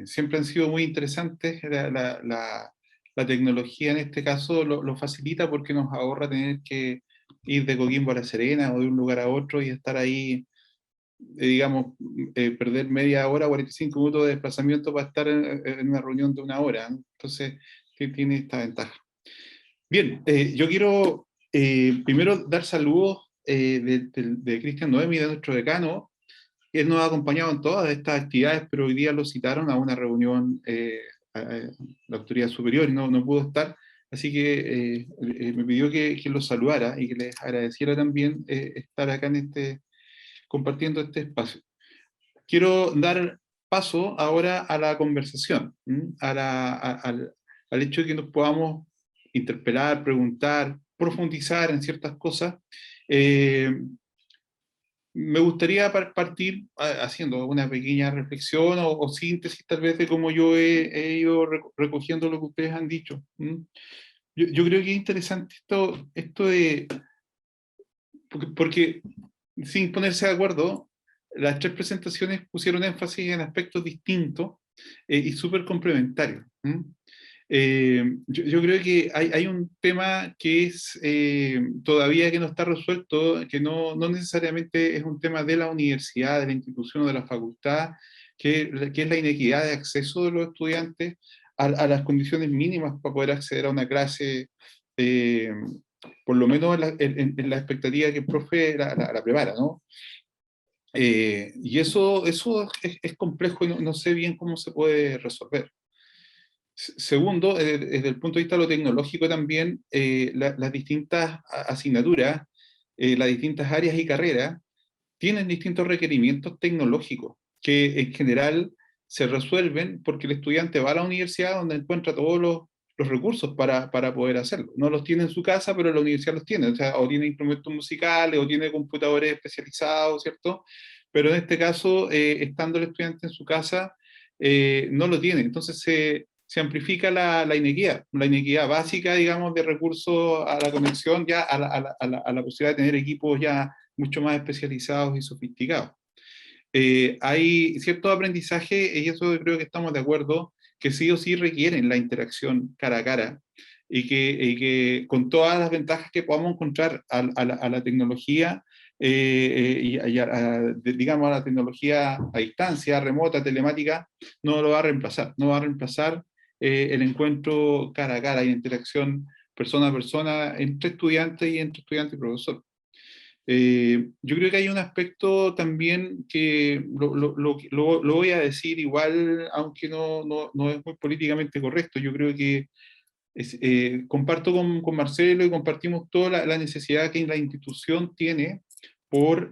Siempre han sido muy interesantes. La tecnología en este caso lo facilita porque nos ahorra tener que ir de Coquimbo a La Serena o de un lugar a otro y estar ahí, digamos, perder media hora, 45 minutos de desplazamiento para estar en una reunión de una hora, ¿no? Entonces, ¿qué tiene esta ventaja? Bien, yo quiero primero dar saludos de Cristian Noemi, de nuestro decano. Él nos ha acompañado en todas estas actividades, pero hoy día lo citaron a una reunión a la autoridad superior y no pudo estar, así que me pidió que los saludara y que les agradeciera también estar acá compartiendo este espacio. Quiero dar paso ahora a la conversación, al hecho de que nos podamos interpelar, preguntar, profundizar en ciertas cosas. Me gustaría partir haciendo una pequeña reflexión o síntesis tal vez de cómo yo he ido recogiendo lo que ustedes han dicho. Yo creo que es interesante esto de, porque sin ponerse de acuerdo, las tres presentaciones pusieron énfasis en aspectos distintos y súper complementarios. Yo creo que hay un tema que es todavía que no está resuelto, que no necesariamente es un tema de la universidad, de la institución o de la facultad, que es la inequidad de acceso de los estudiantes a las condiciones mínimas para poder acceder a una clase, eh, por lo menos en la expectativa que el profe la prepara, ¿no? Y eso es complejo y no sé bien cómo se puede resolver. Segundo, desde el punto de vista de lo tecnológico también, las distintas asignaturas, las distintas áreas y carreras tienen distintos requerimientos tecnológicos que en general se resuelven porque el estudiante va a la universidad donde encuentra todos los recursos para poder hacerlo. No los tiene en su casa, pero la universidad los tiene. O sea, o tiene instrumentos musicales, o tiene computadores especializados, ¿cierto? Pero en este caso, estando el estudiante en su casa, no lo tiene. Entonces se amplifica la inequidad básica, digamos, de recursos a la conexión, ya a la posibilidad de tener equipos ya mucho más especializados y sofisticados. Hay ciertos aprendizajes, y eso creo que estamos de acuerdo, que sí o sí requieren la interacción cara a cara, y que con todas las ventajas que podamos encontrar a la tecnología, digamos a la tecnología a distancia, remota, telemática, no lo va a reemplazar, no va a reemplazar el encuentro cara a cara y la interacción persona a persona entre estudiantes y entre estudiante y profesor. Yo creo que hay un aspecto también que lo voy a decir igual, aunque no es muy políticamente correcto. Yo creo que comparto con Marcelo y compartimos toda la necesidad que la institución tiene por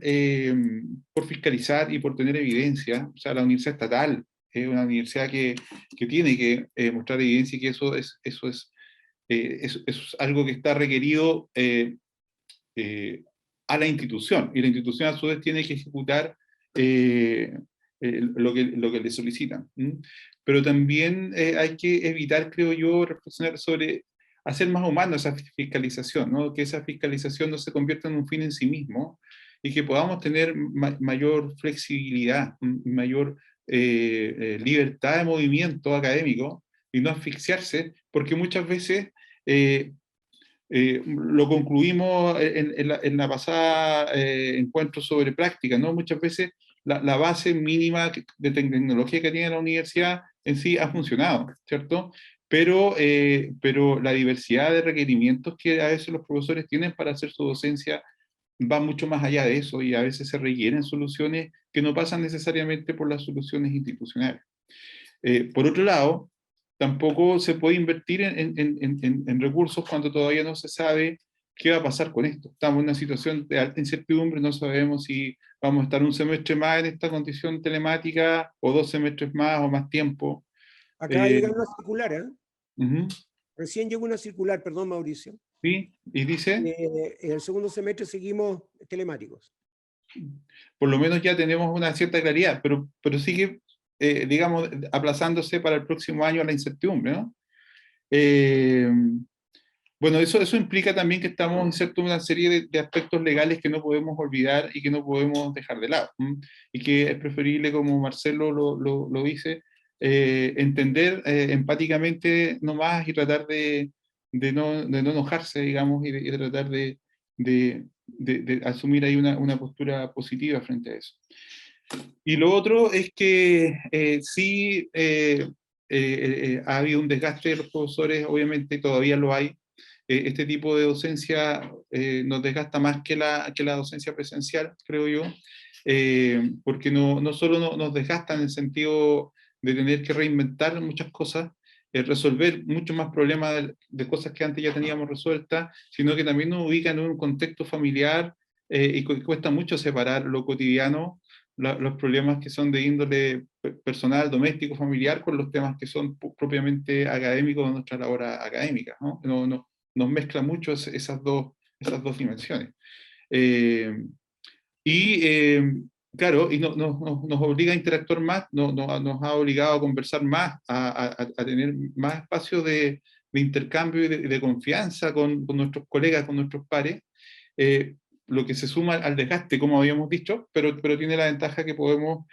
fiscalizar y por tener evidencia. O sea, la universidad estatal es una universidad que tiene que mostrar evidencia, y que eso es algo que está requerido a la institución, y la institución a su vez tiene que ejecutar lo que le solicitan. Pero también hay que evitar, creo yo, reflexionar sobre hacer más humano esa fiscalización, ¿no? Que esa fiscalización no se convierta en un fin en sí mismo, y que podamos tener mayor flexibilidad, mayor libertad de movimiento académico, y no asfixiarse, porque muchas veces lo concluimos en la pasada encuentro sobre práctica, ¿no? Muchas veces la base mínima de tecnología que tiene la universidad en sí ha funcionado, ¿cierto? Pero la diversidad de requerimientos que a veces los profesores tienen para hacer su docencia va mucho más allá de eso, y a veces se requieren soluciones que no pasan necesariamente por las soluciones institucionales. Por otro lado, tampoco se puede invertir en recursos cuando todavía no se sabe qué va a pasar con esto. Estamos en una situación de alta incertidumbre, no sabemos si vamos a estar un semestre más en esta condición telemática, o 2 semestres más, o más tiempo. Acá llega una circular, ¿eh? Uh-huh. Recién llegó una circular, perdón, Mauricio. Sí, y dice, en el segundo semestre seguimos telemáticos. por lo menos ya tenemos una cierta claridad, pero sigue, digamos, aplazándose para el próximo año la incertidumbre, ¿no? Bueno, eso implica también que estamos insertos en una serie de aspectos legales que no podemos olvidar y que no podemos dejar de lado. Y que es preferible, como Marcelo lo dice, entender empáticamente nomás, y tratar de no enojarse, digamos, y de tratar de asumir ahí una postura positiva frente a eso. Y lo otro es que sí ha habido un desgaste de los profesores, obviamente todavía lo hay. Este tipo de docencia nos desgasta más que la docencia presencial, creo yo, porque no solo nos desgasta en el sentido de tener que reinventar muchas cosas, resolver muchos más problemas de cosas que antes ya teníamos resueltas, sino que también nos ubica en un contexto familiar, y cuesta mucho separar lo cotidiano, los problemas que son de índole personal, doméstico, familiar, con los temas que son propiamente académicos de nuestra labor académica, ¿no? Nos mezcla mucho esas dos dimensiones. Claro, y nos obliga a interactuar más, nos ha obligado a conversar más, a tener más espacios de intercambio y de confianza con nuestros colegas, con nuestros pares, lo que se suma al desgaste, como habíamos dicho, pero tiene la ventaja que podemos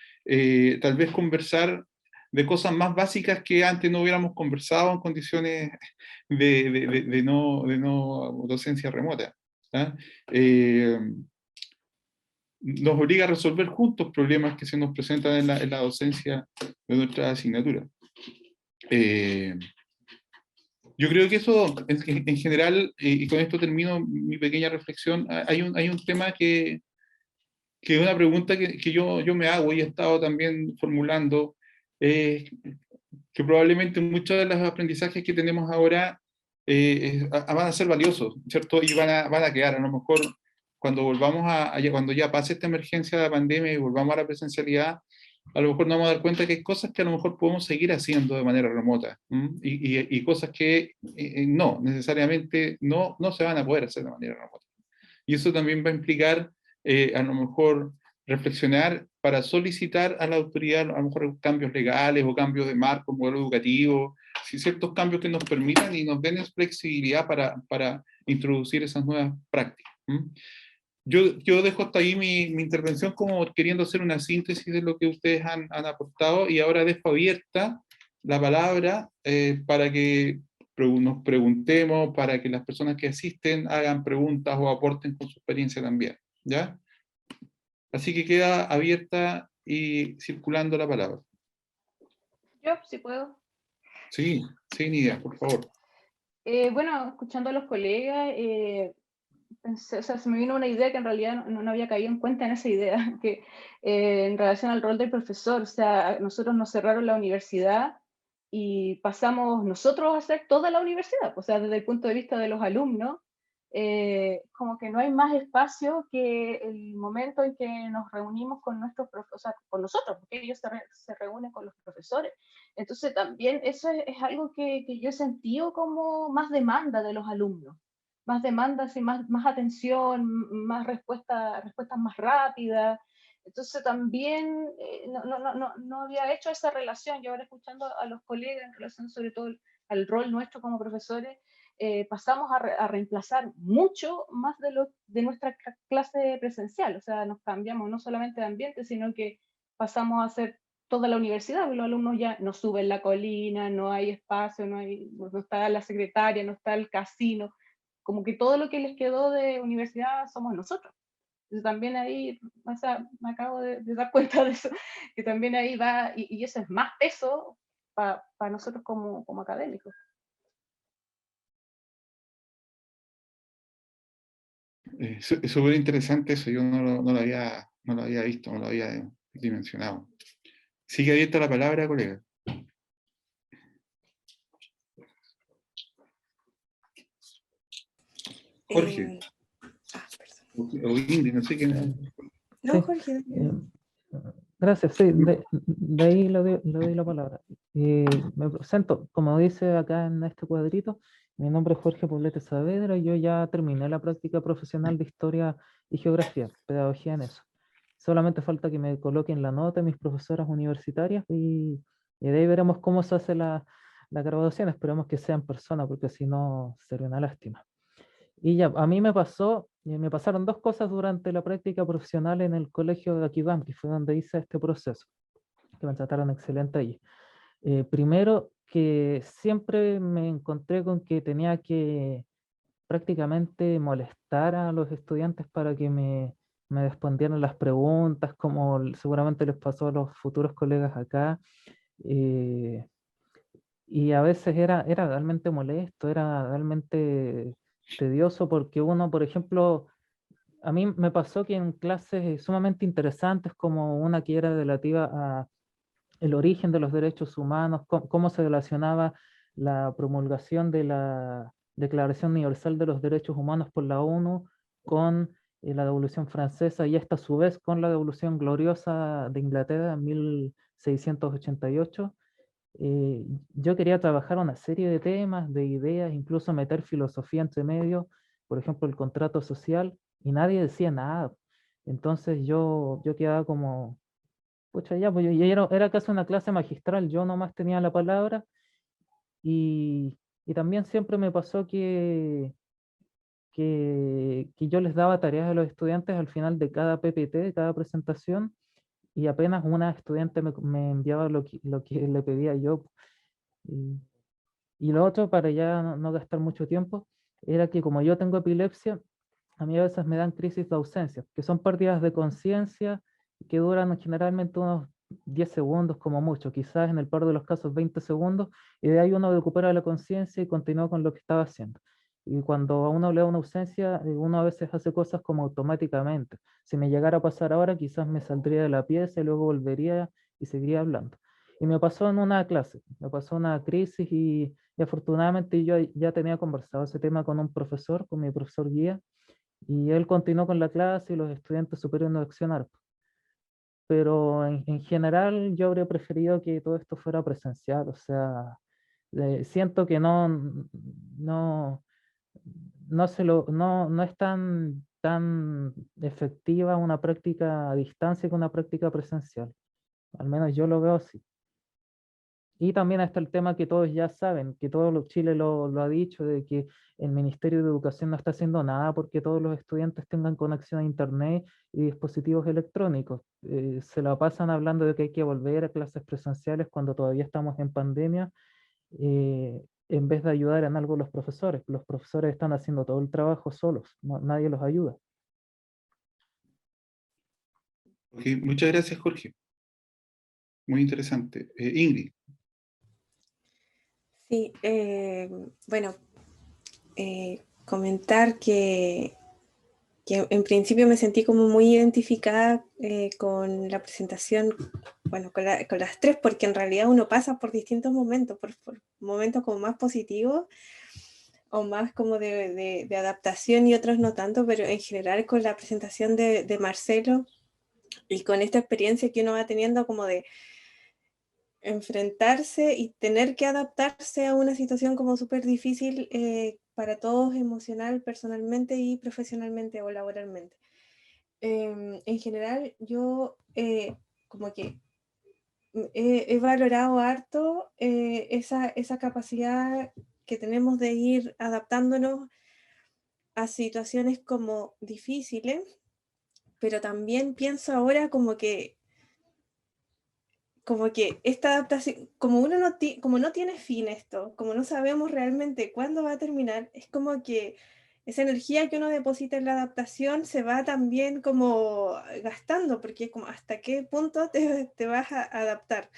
tal vez conversar de cosas más básicas que antes no hubiéramos conversado en condiciones de no docencia remota. ¿Ah? Nos obliga a resolver juntos problemas que se nos presentan en la docencia de nuestra asignatura. Yo creo que eso, en general, y con esto termino mi pequeña reflexión, hay un tema que es una pregunta que yo me hago y he estado también formulando, que probablemente muchos de los aprendizajes que tenemos ahora van a ser valiosos, ¿cierto? Y van a quedar, a lo mejor, cuando volvamos cuando ya pase esta emergencia de la pandemia y volvamos a la presencialidad, a lo mejor nos vamos a dar cuenta que hay cosas que a lo mejor podemos seguir haciendo de manera remota, y cosas que no, necesariamente no se van a poder hacer de manera remota. Y eso también va a implicar, a lo mejor, reflexionar para solicitar a la autoridad, a lo mejor, cambios legales o cambios de marco, modelo educativo, ciertos cambios que nos permitan y nos den flexibilidad para introducir esas nuevas prácticas. Yo dejo hasta ahí mi intervención como queriendo hacer una síntesis de lo que ustedes han aportado, y ahora dejo abierta la palabra para que nos preguntemos, para que las personas que asisten hagan preguntas o aporten con su experiencia también, ¿ya? Así que queda abierta y circulando la palabra. Yo, si puedo. Sí, Nidia, por favor. Bueno, escuchando a los colegas, pensé, o sea, se me vino una idea que en realidad no había caído en cuenta en esa idea, que en relación al rol del profesor, o sea, nosotros nos cerraron la universidad y pasamos nosotros a hacer toda la universidad, o sea, desde el punto de vista de los alumnos, como que no hay más espacio que el momento en que nos reunimos con nuestros profesores, o sea, con nosotros, porque ellos se reúnen con los profesores. Entonces también eso es algo que yo he sentido como más demanda de los alumnos, más demandas y más atención, más respuestas más rápidas. Entonces también no había hecho esa relación. Yo ahora escuchando a los colegas en relación sobre todo al rol nuestro como profesores, pasamos a reemplazar mucho más de nuestra clase presencial. O sea, nos cambiamos no solamente de ambiente, sino que pasamos a hacer toda la universidad, porque los alumnos ya no suben la colina, no hay espacio, no está la secretaria, no está el casino, como que todo lo que les quedó de universidad somos nosotros. Entonces también ahí, o sea, me acabo de dar cuenta de eso, que también ahí va, y eso es más peso para nosotros como académicos. Es súper interesante eso, yo no lo había visto, no lo había dimensionado. Sigue abierta la palabra, colega. Jorge. O Indy, no sé quién. No, Jorge. Gracias, sí, de ahí le doy la palabra. Me presento, como dice acá en este cuadrito, mi nombre es Jorge Poblete Saavedra y yo ya terminé la práctica profesional de Historia y Geografía, pedagogía en eso. Solamente falta que me coloquen la nota mis profesoras universitarias y de ahí veremos cómo se hace la graduación. Esperemos que sea en persona porque si no sería una lástima. Y ya, a mí me pasaron dos cosas durante la práctica profesional en el colegio de Aquidam, que fue donde hice este proceso, que me trataron excelente allí. Primero, que siempre me encontré con que tenía que prácticamente molestar a los estudiantes para que me respondieran las preguntas, como seguramente les pasó a los futuros colegas acá. Y a veces era realmente molesto, era realmente tedioso porque uno, por ejemplo, a mí me pasó que en clases sumamente interesantes como una que era relativa a el origen de los derechos humanos, cómo se relacionaba la promulgación de la Declaración Universal de los Derechos Humanos por la ONU con la Devolución Francesa y esta a su vez con la Devolución Gloriosa de Inglaterra en 688, yo quería trabajar una serie de temas, de ideas, incluso meter filosofía entre medio, por ejemplo, el contrato social, y nadie decía nada. Entonces yo quedaba como, pucha, ya, pues era casi una clase magistral, yo nomás tenía la palabra, y también siempre me pasó que yo les daba tareas a los estudiantes al final de cada PPT, de cada presentación, y apenas una estudiante me enviaba lo que le pedía yo. Y, y lo otro, para ya no gastar mucho tiempo, era que como yo tengo epilepsia, a mí a veces me dan crisis de ausencia, que son pérdidas de conciencia que duran generalmente unos 10 segundos como mucho, quizás en el peor de los casos 20 segundos, y de ahí uno recupera la conciencia y continúa con lo que estaba haciendo. Y cuando a uno le da una ausencia, uno a veces hace cosas como automáticamente. Si me llegara a pasar ahora, quizás me saldría de la pieza y luego volvería y seguiría hablando. Y me pasó en una clase, me pasó una crisis y afortunadamente yo ya tenía conversado ese tema con un profesor, con mi profesor guía, y él continuó con la clase y los estudiantes supieron accionar. Pero en general yo habría preferido que todo esto fuera presencial, o sea, siento que no, no es tan efectiva una práctica a distancia que una práctica presencial. Al menos yo lo veo así. Y también está el tema que todos ya saben, que todo Chile lo ha dicho, de que el Ministerio de Educación no está haciendo nada porque todos los estudiantes tengan conexión a Internet y dispositivos electrónicos. Se la pasan hablando de que hay que volver a clases presenciales cuando todavía estamos en pandemia, en vez de ayudar en algo los profesores. Los profesores están haciendo todo el trabajo solos, nadie los ayuda. Ok, muchas gracias, Jorge. Muy interesante. Ingrid. Sí, bueno, comentar que en principio me sentí como muy identificada con la presentación, bueno, con las tres, porque en realidad uno pasa por distintos momentos, por momentos como más positivos o más como de adaptación y otros no tanto, pero en general con la presentación de Marcelo y con esta experiencia que uno va teniendo como de enfrentarse y tener que adaptarse a una situación como súper difícil para todos emocional, personalmente y profesionalmente o laboralmente. En general, yo como que he valorado harto esa capacidad que tenemos de ir adaptándonos a situaciones como difíciles, pero también pienso ahora como que esta adaptación, como no tiene fin esto, como no sabemos realmente cuándo va a terminar, es como que esa energía que uno deposita en la adaptación se va también como gastando, porque es como hasta qué punto te vas a adaptar.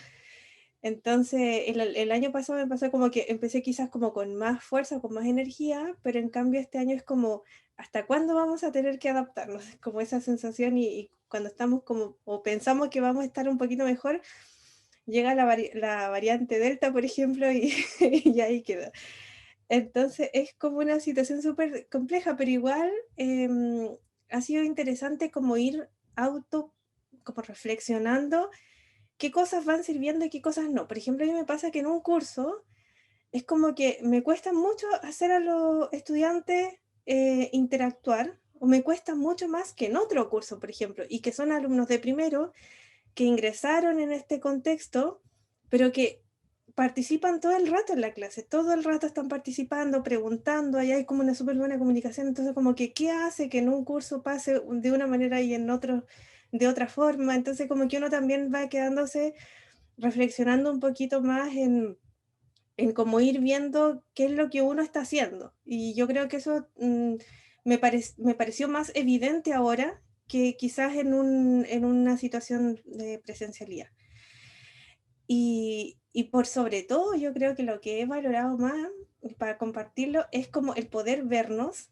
Entonces, el año pasado me pasó como que empecé quizás como con más fuerza, con más energía, pero en cambio este año es como, ¿hasta cuándo vamos a tener que adaptarnos? Es como esa sensación y cuando estamos como, o pensamos que vamos a estar un poquito mejor, llega la variante Delta, por ejemplo, y ahí queda. Entonces es como una situación súper compleja, pero igual ha sido interesante como ir como reflexionando qué cosas van sirviendo y qué cosas no. Por ejemplo, a mí me pasa que en un curso es como que me cuesta mucho hacer a los estudiantes interactuar, o me cuesta mucho más que en otro curso, por ejemplo, y que son alumnos de primero que ingresaron en este contexto, pero que participan todo el rato en la clase, todo el rato están participando, preguntando, ahí hay como una súper buena comunicación, entonces como que qué hace que en un curso pase de una manera y en otro de otra forma, entonces como que uno también va quedándose reflexionando un poquito más en cómo ir viendo qué es lo que uno está haciendo, y yo creo que eso me pareció más evidente ahora que quizás en una situación de presencialidad. Y por sobre todo, yo creo que lo que he valorado más para compartirlo es como el poder vernos.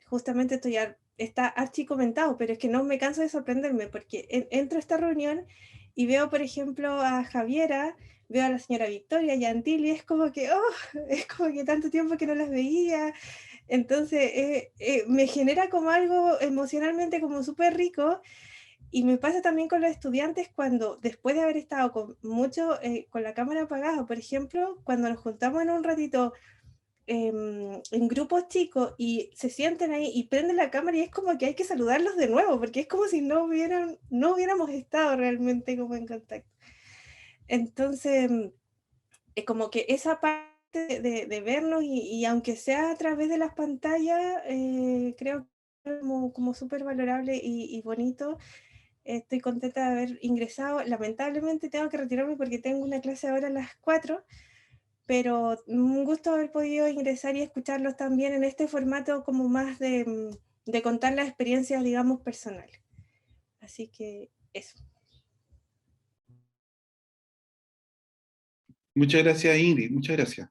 Justamente esto ya está archi comentado, pero es que no me canso de sorprenderme porque entro a esta reunión y veo, por ejemplo, a Javiera, veo a la señora Victoria y a Antilio, y es como que, es como que tanto tiempo que no las veía. Entonces me genera como algo emocionalmente como súper rico. Y me pasa también con los estudiantes cuando, después de haber estado con mucho, con la cámara apagada, por ejemplo, cuando nos juntamos en un ratito en grupos chicos y se sienten ahí y prenden la cámara y es como que hay que saludarlos de nuevo, porque es como si no hubiéramos estado realmente como en contacto. Entonces, es como que esa parte de vernos y aunque sea a través de las pantallas, creo que es como súper valorable y bonito. Estoy contenta de haber ingresado. Lamentablemente tengo que retirarme porque tengo una clase ahora a las 4, pero un gusto haber podido ingresar y escucharlos también en este formato como más de contar las experiencias, digamos, personales. Así que eso. Muchas gracias, Ingrid, muchas gracias.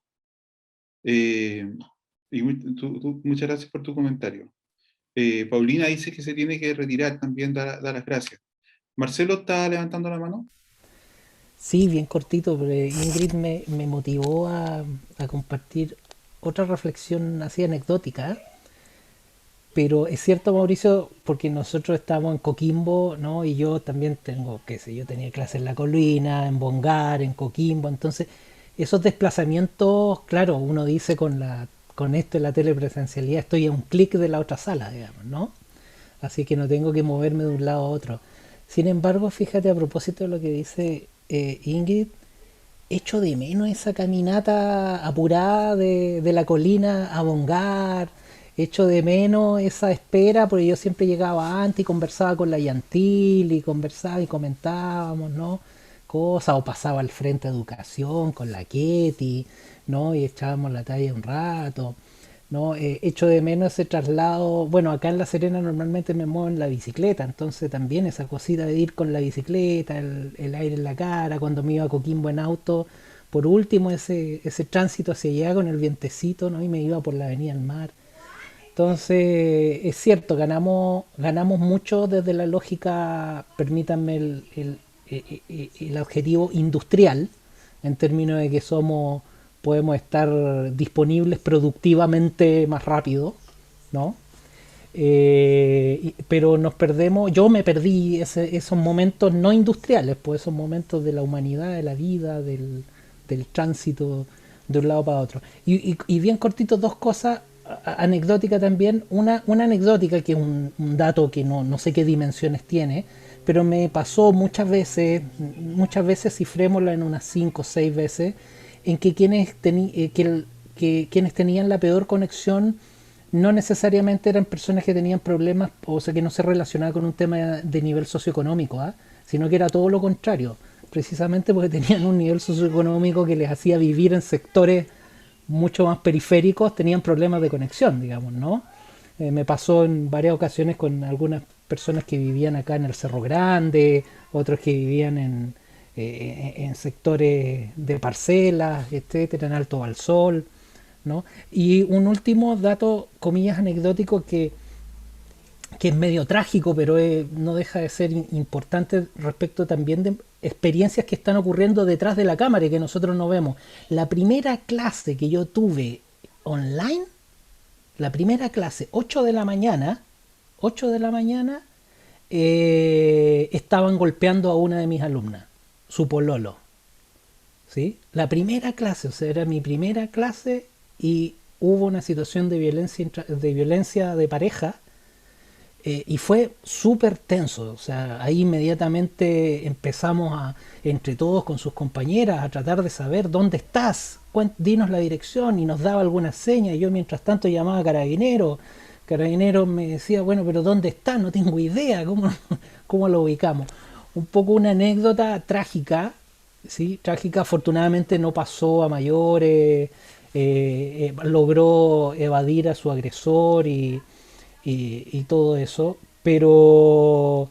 Eh, y muchas gracias por tu comentario. Paulina dice que se tiene que retirar, también da las gracias. Marcelo está levantando la mano. Sí, bien cortito, pero Ingrid me motivó a compartir otra reflexión así anecdótica, ¿eh? Pero es cierto, Mauricio, porque nosotros estamos en Coquimbo, ¿no? Y yo también tengo, qué sé, yo tenía clases en La Colina, en Bongar, en Coquimbo, entonces esos desplazamientos, claro, uno dice con esto en la telepresencialidad, estoy a un clic de la otra sala, digamos, ¿no? Así que no tengo que moverme de un lado a otro. Sin embargo, fíjate a propósito de lo que dice Ingrid, echo de menos esa caminata apurada de la colina a Bongar, echo de menos esa espera, porque yo siempre llegaba antes y conversaba con la Yantil y conversaba y comentábamos, ¿no? Cosas, o pasaba al frente de educación con la Ketty, ¿no? Y echábamos la talla un rato. ¿No? Echo de menos ese traslado. Bueno, acá en La Serena normalmente me muevo en la bicicleta, entonces también esa cosita de ir con la bicicleta, el aire en la cara, cuando me iba a Coquimbo en auto, por último ese tránsito hacia allá con el vientecito, ¿no? Y me iba por la Avenida del Mar. Entonces, es cierto, ganamos mucho desde la lógica, permítanme el objetivo industrial, en términos de que podemos estar disponibles productivamente más rápido, ¿no? Pero nos perdemos, yo me perdí esos momentos no industriales, pues esos momentos de la humanidad, de la vida, del tránsito de un lado para otro. Y bien cortito, dos cosas anecdóticas también. Una anecdótica que es un dato que no sé qué dimensiones tiene, pero me pasó muchas veces cifrémosla en unas 5 o 6 veces, en que quienes tenían la peor conexión no necesariamente eran personas que tenían problemas, o sea, que no se relacionaban con un tema de nivel socioeconómico, ¿eh? Sino que era todo lo contrario, precisamente porque tenían un nivel socioeconómico que les hacía vivir en sectores mucho más periféricos, tenían problemas de conexión, digamos, ¿no? Me pasó en varias ocasiones con algunas personas que vivían acá en el Cerro Grande, otros que vivían en sectores de parcelas, etcétera, en Alto Balsol, ¿no? Y un último dato, comillas, anecdótico que es medio trágico, pero no deja de ser importante respecto también de experiencias que están ocurriendo detrás de la cámara y que nosotros no vemos. La primera clase que yo tuve online, la primera clase, 8 de la mañana, estaban golpeando a una de mis alumnas, su pololo. ¿Sí? La primera clase, o sea, era mi primera clase y hubo una situación de violencia de pareja, y fue súper tenso. O sea, ahí inmediatamente empezamos entre todos con sus compañeras a tratar de saber dónde estás, dinos la dirección, y nos daba alguna seña. Y yo mientras tanto llamaba a Carabineros. Carabineros me decía, bueno, pero ¿dónde está? No tengo idea, ¿cómo lo ubicamos? Un poco una anécdota trágica, ¿sí? Trágica, afortunadamente no pasó a mayores, logró evadir a su agresor y todo eso, pero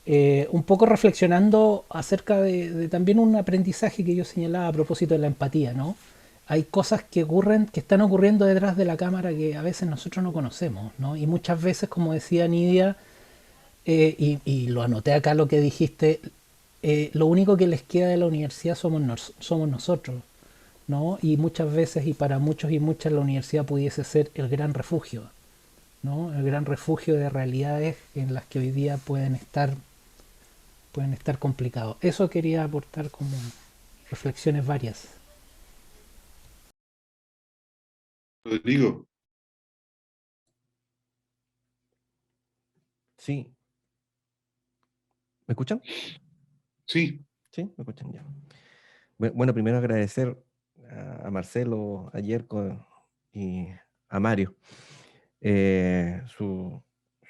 un poco reflexionando acerca de también un aprendizaje que yo señalaba a propósito de la empatía, ¿no? Hay cosas que ocurren, que están ocurriendo detrás de la cámara que a veces nosotros no conocemos, ¿no? Y muchas veces, como decía Nidia, y lo anoté acá lo que dijiste, lo único que les queda de la universidad somos nosotros, ¿no? Y muchas veces, y para muchos y muchas, la universidad pudiese ser el gran refugio, ¿no? El gran refugio de realidades en las que hoy día pueden estar pueden estar complicados. Eso quería aportar como reflexiones varias. Rodrigo, Sí. ¿Me escuchan? sí, Sí, me escuchan ya. Bueno, primero agradecer a Marcelo, a Yerko y a Mario sus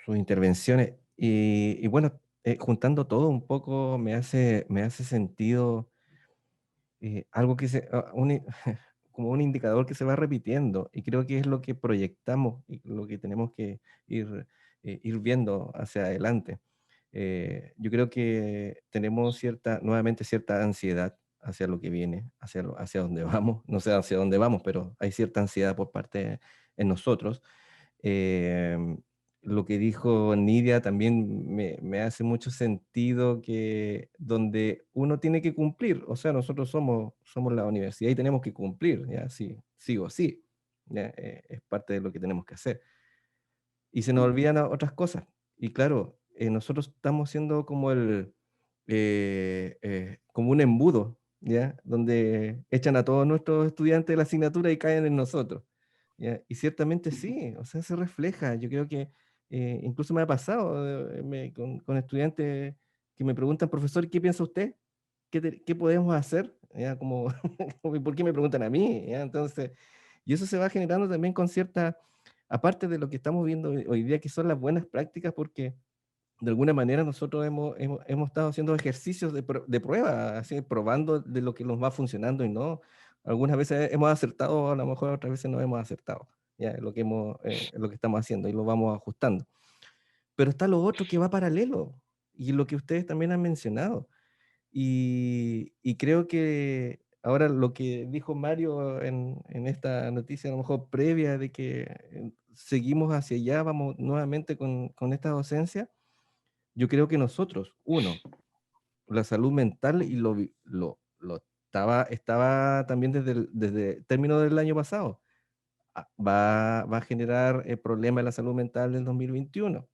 intervenciones. Y bueno, juntando todo un poco me hace sentido algo que como un indicador que se va repitiendo, y creo que es lo que proyectamos y lo que tenemos que ir viendo hacia adelante. Yo creo que tenemos nuevamente cierta ansiedad hacia lo que viene, hacia dónde vamos. No sé hacia dónde vamos, pero hay cierta ansiedad por parte en nosotros. Em, lo que dijo Nidia también me hace mucho sentido, que donde uno tiene que cumplir, o sea, nosotros somos la universidad y tenemos que cumplir, ya, sí o sí, ya, es parte de lo que tenemos que hacer. Y se nos olvidan otras cosas. Y claro, nosotros estamos siendo como un embudo, ¿ya? Donde echan a todos nuestros estudiantes de la asignatura y caen en nosotros. ¿Ya? Y ciertamente sí, o sea, se refleja. Yo creo que incluso me ha pasado con estudiantes que me preguntan, profesor, ¿qué piensa usted? ¿Qué podemos hacer? ¿Ya? Como, ¿por qué me preguntan a mí? ¿Ya? Entonces, y eso se va generando también con cierta, aparte de lo que estamos viendo hoy día, que son las buenas prácticas, porque de alguna manera nosotros hemos estado haciendo ejercicios de prueba, así, probando de lo que nos va funcionando y no. Algunas veces hemos acertado, a lo mejor otras veces no hemos acertado, ya, lo que estamos haciendo, y lo vamos ajustando. Pero está lo otro que va paralelo, y lo que ustedes también han mencionado. Y creo que ahora lo que dijo Mario en esta noticia, a lo mejor previa, de que seguimos hacia allá, vamos nuevamente con esta docencia. Yo creo que nosotros, uno, la salud mental, y lo estaba también desde el término del año pasado, va a generar problemas en la salud mental en 2021,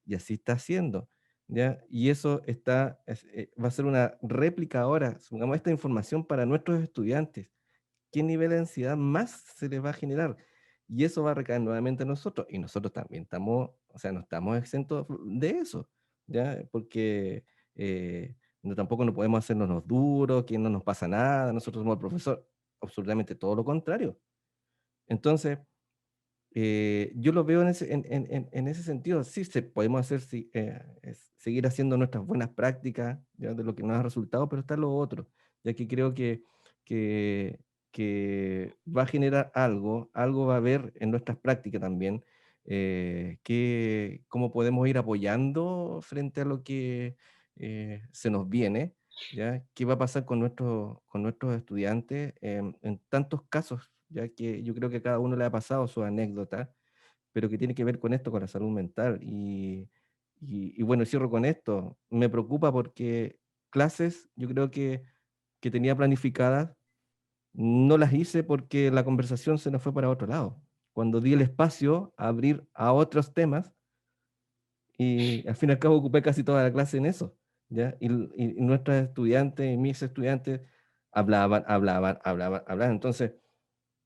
y así está haciendo, ¿ya? Y eso va a ser una réplica ahora, supongamos, esta información para nuestros estudiantes. ¿Qué nivel de ansiedad más se les va a generar? Y eso va a recaer nuevamente en nosotros, y nosotros también o sea, no estamos exentos de eso, ¿ya? Porque tampoco no podemos hacernos los duros, que no nos pasa nada, nosotros somos el profesor, absolutamente todo lo contrario. Entonces, yo lo veo en ese sentido. Sí, podemos seguir haciendo nuestras buenas prácticas, ya, de lo que nos ha resultado, pero está lo otro, ya que creo que, que va a generar algo va a haber en nuestras prácticas también, cómo podemos ir apoyando frente a lo que se nos viene, ¿ya? ¿Qué va a pasar con nuestros estudiantes en tantos casos? Ya que yo creo que a cada uno le ha pasado su anécdota, pero que tiene que ver con esto, con la salud mental. Y bueno, cierro con esto. Me preocupa porque clases, yo creo que tenía planificadas, no las hice porque la conversación se nos fue para otro lado. Cuando di el espacio a abrir a otros temas, y al fin y al cabo ocupé casi toda la clase en eso, ¿ya? Y nuestros estudiantes y mis estudiantes hablaban. Entonces,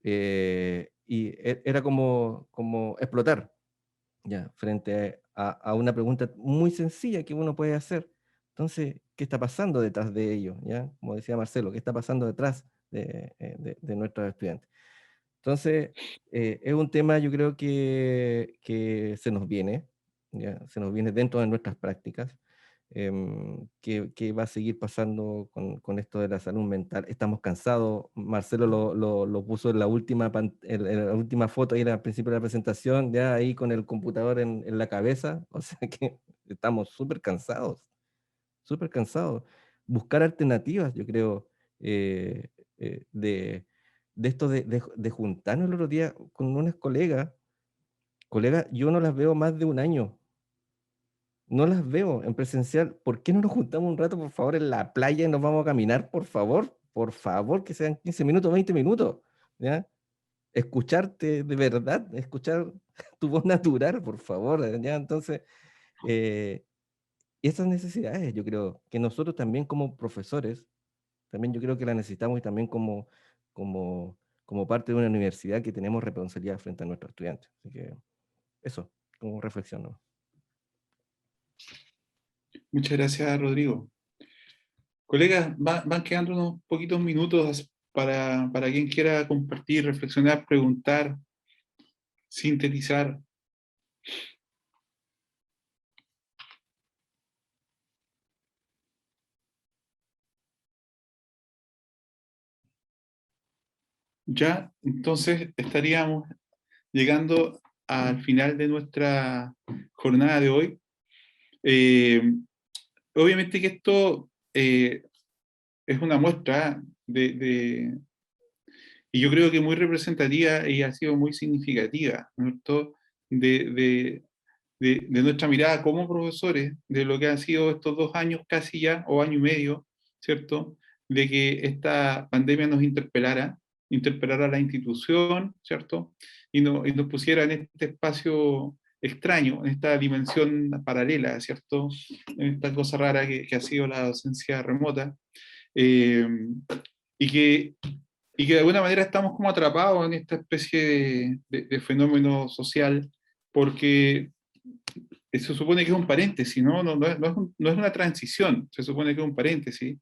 era como explotar, ya, frente a una pregunta muy sencilla que uno puede hacer. Entonces, ¿qué está pasando detrás de ello? ¿Ya? Como decía Marcelo, ¿qué está pasando detrás de nuestros estudiantes? Entonces, es un tema, yo creo que se nos viene, ¿ya? Se nos viene dentro de nuestras prácticas, que va a seguir pasando con esto de la salud mental. Estamos cansados. Marcelo lo puso en en la última foto, ahí al principio de la presentación, ya ahí con el computador en la cabeza. O sea que estamos súper cansados, súper cansados. Buscar alternativas, yo creo, de esto de juntarnos el otro día con unas colegas, yo no las veo más de un año. No las veo en presencial. ¿Por qué no nos juntamos un rato, por favor, en la playa, y nos vamos a caminar, por favor? Por favor, que sean 15 minutos, 20 minutos, ¿ya? Escucharte de verdad, escuchar tu voz natural, por favor, ¿ya? Entonces, eh, Y esas necesidades, yo creo que nosotros también como profesores, también yo creo que las necesitamos y también como parte de una universidad que tenemos responsabilidad frente a nuestros estudiantes. Así que eso, como reflexión, ¿no? Muchas gracias, Rodrigo. Colegas, van quedando unos poquitos minutos para quien quiera compartir, reflexionar, preguntar, sintetizar. Ya, entonces estaríamos llegando al final de nuestra jornada de hoy. Obviamente que esto es una muestra y yo creo que muy representativa y ha sido muy significativa, ¿no es cierto?, de nuestra mirada como profesores, de lo que han sido estos 2 años casi ya, o año y medio, ¿cierto?, de que esta pandemia nos interpelara a la institución, ¿cierto?, y nos pusiera en este espacio extraño, en esta dimensión paralela, ¿cierto?, en esta cosa rara que ha sido la docencia remota, eh, y que de alguna manera estamos como atrapados en esta especie de fenómeno social, porque se supone que es un paréntesis, ¿no? No es una transición, se supone que es un paréntesis,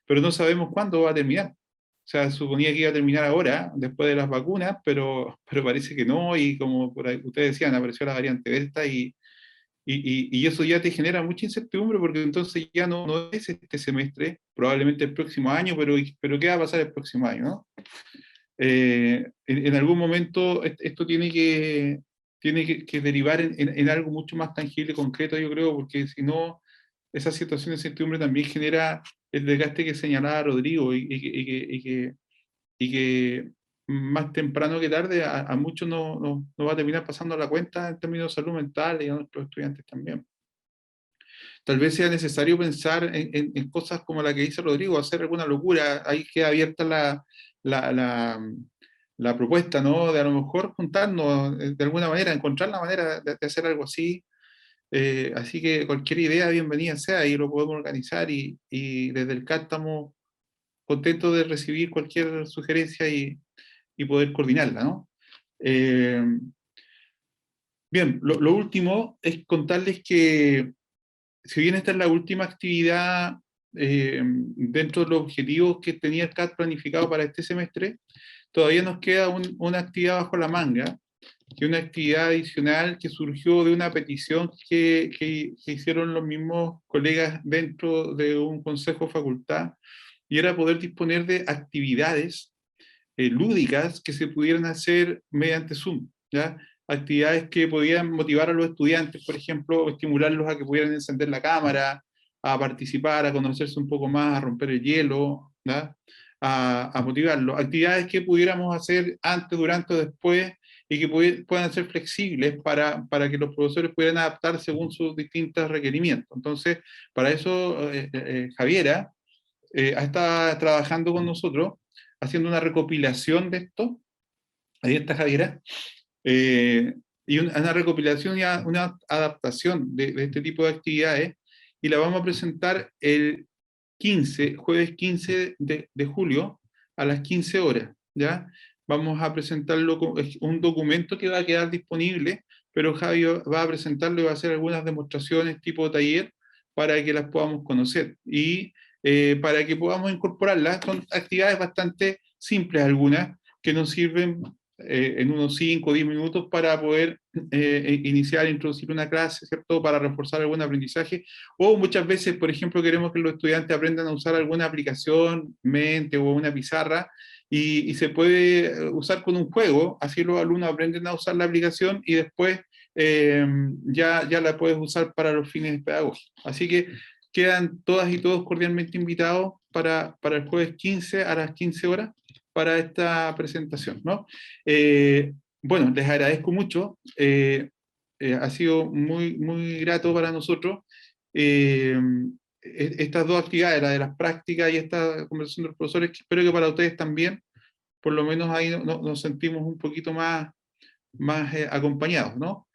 pero no sabemos cuándo va a terminar. O sea, suponía que iba a terminar ahora, después de las vacunas, pero parece que no, y como por ahí, ustedes decían, apareció la variante Delta, y eso ya te genera mucha incertidumbre, porque entonces ya no es este semestre, probablemente el próximo año, pero ¿qué va a pasar el próximo año, no? En algún momento esto tiene que derivar en algo mucho más tangible, concreto, yo creo, porque si no, esa situación de incertidumbre también genera el desgaste que señalaba Rodrigo y que más temprano que tarde a muchos no va a terminar pasando la cuenta en términos de salud mental y a nuestros estudiantes también. Tal vez sea necesario pensar en cosas como la que dice Rodrigo, hacer alguna locura. Ahí queda abierta la propuesta, ¿no? De a lo mejor juntarnos de alguna manera, encontrar la manera de hacer algo así. Así que cualquier idea bienvenida sea y lo podemos organizar y desde el CAT estamos contentos de recibir cualquier sugerencia y poder coordinarla, ¿no? Bien, lo último es contarles que si bien esta es la última actividad dentro de los objetivos que tenía el CAT planificado para este semestre, todavía nos queda una actividad bajo la manga, que es una actividad adicional que surgió de una petición que hicieron los mismos colegas dentro de un consejo de facultad, y era poder disponer de actividades lúdicas que se pudieran hacer mediante Zoom, ¿ya? Actividades que podían motivar a los estudiantes, por ejemplo, estimularlos a que pudieran encender la cámara, a participar, a conocerse un poco más, a romper el hielo, ¿ya? A motivarlos. Actividades que pudiéramos hacer antes, durante o después y que puedan ser flexibles para que los profesores pudieran adaptar según sus distintos requerimientos. Entonces, para eso, Javiera ha estado trabajando con nosotros, haciendo una recopilación de esto. Ahí está Javiera. Y una recopilación y una adaptación de este tipo de actividades, y la vamos a presentar el jueves 15 de julio a las 15 horas, ¿ya? Vamos a presentarlo con un documento que va a quedar disponible, pero Javi va a presentarlo y va a hacer algunas demostraciones tipo taller para que las podamos conocer y para que podamos incorporarlas. Son actividades bastante simples algunas, que nos sirven en unos 5 o 10 minutos para poder iniciar, introducir una clase, ¿cierto? Para reforzar algún aprendizaje. O muchas veces, por ejemplo, queremos que los estudiantes aprendan a usar alguna aplicación, mente o una pizarra, y se puede usar con un juego. Así los alumnos aprenden a usar la aplicación y después ya la puedes usar para los fines pedagógicos. Así que quedan todas y todos cordialmente invitados para el jueves 15 a las 15 horas para esta presentación, ¿no? Bueno, les agradezco mucho. Ha sido muy, muy grato para nosotros estas dos actividades, la de las prácticas y esta conversación de los profesores, que espero que para ustedes también, por lo menos ahí nos sentimos un poquito más acompañados, ¿no?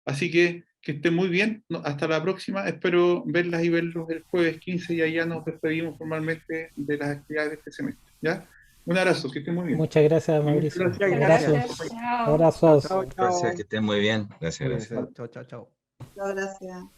Así que Que estén muy bien. Hasta la próxima. Espero verlas y verlos el jueves 15 y allá nos despedimos formalmente de las actividades de este semestre. ¿Ya? Un abrazo, que estén muy bien. Muchas gracias, Mauricio. Gracias, Abrazos. Gracias. Chao. Abrazos. Chao, chao. Gracias, que estén muy bien. Gracias, gracias. Cuídense. Chao, chao, chao. Muchas gracias.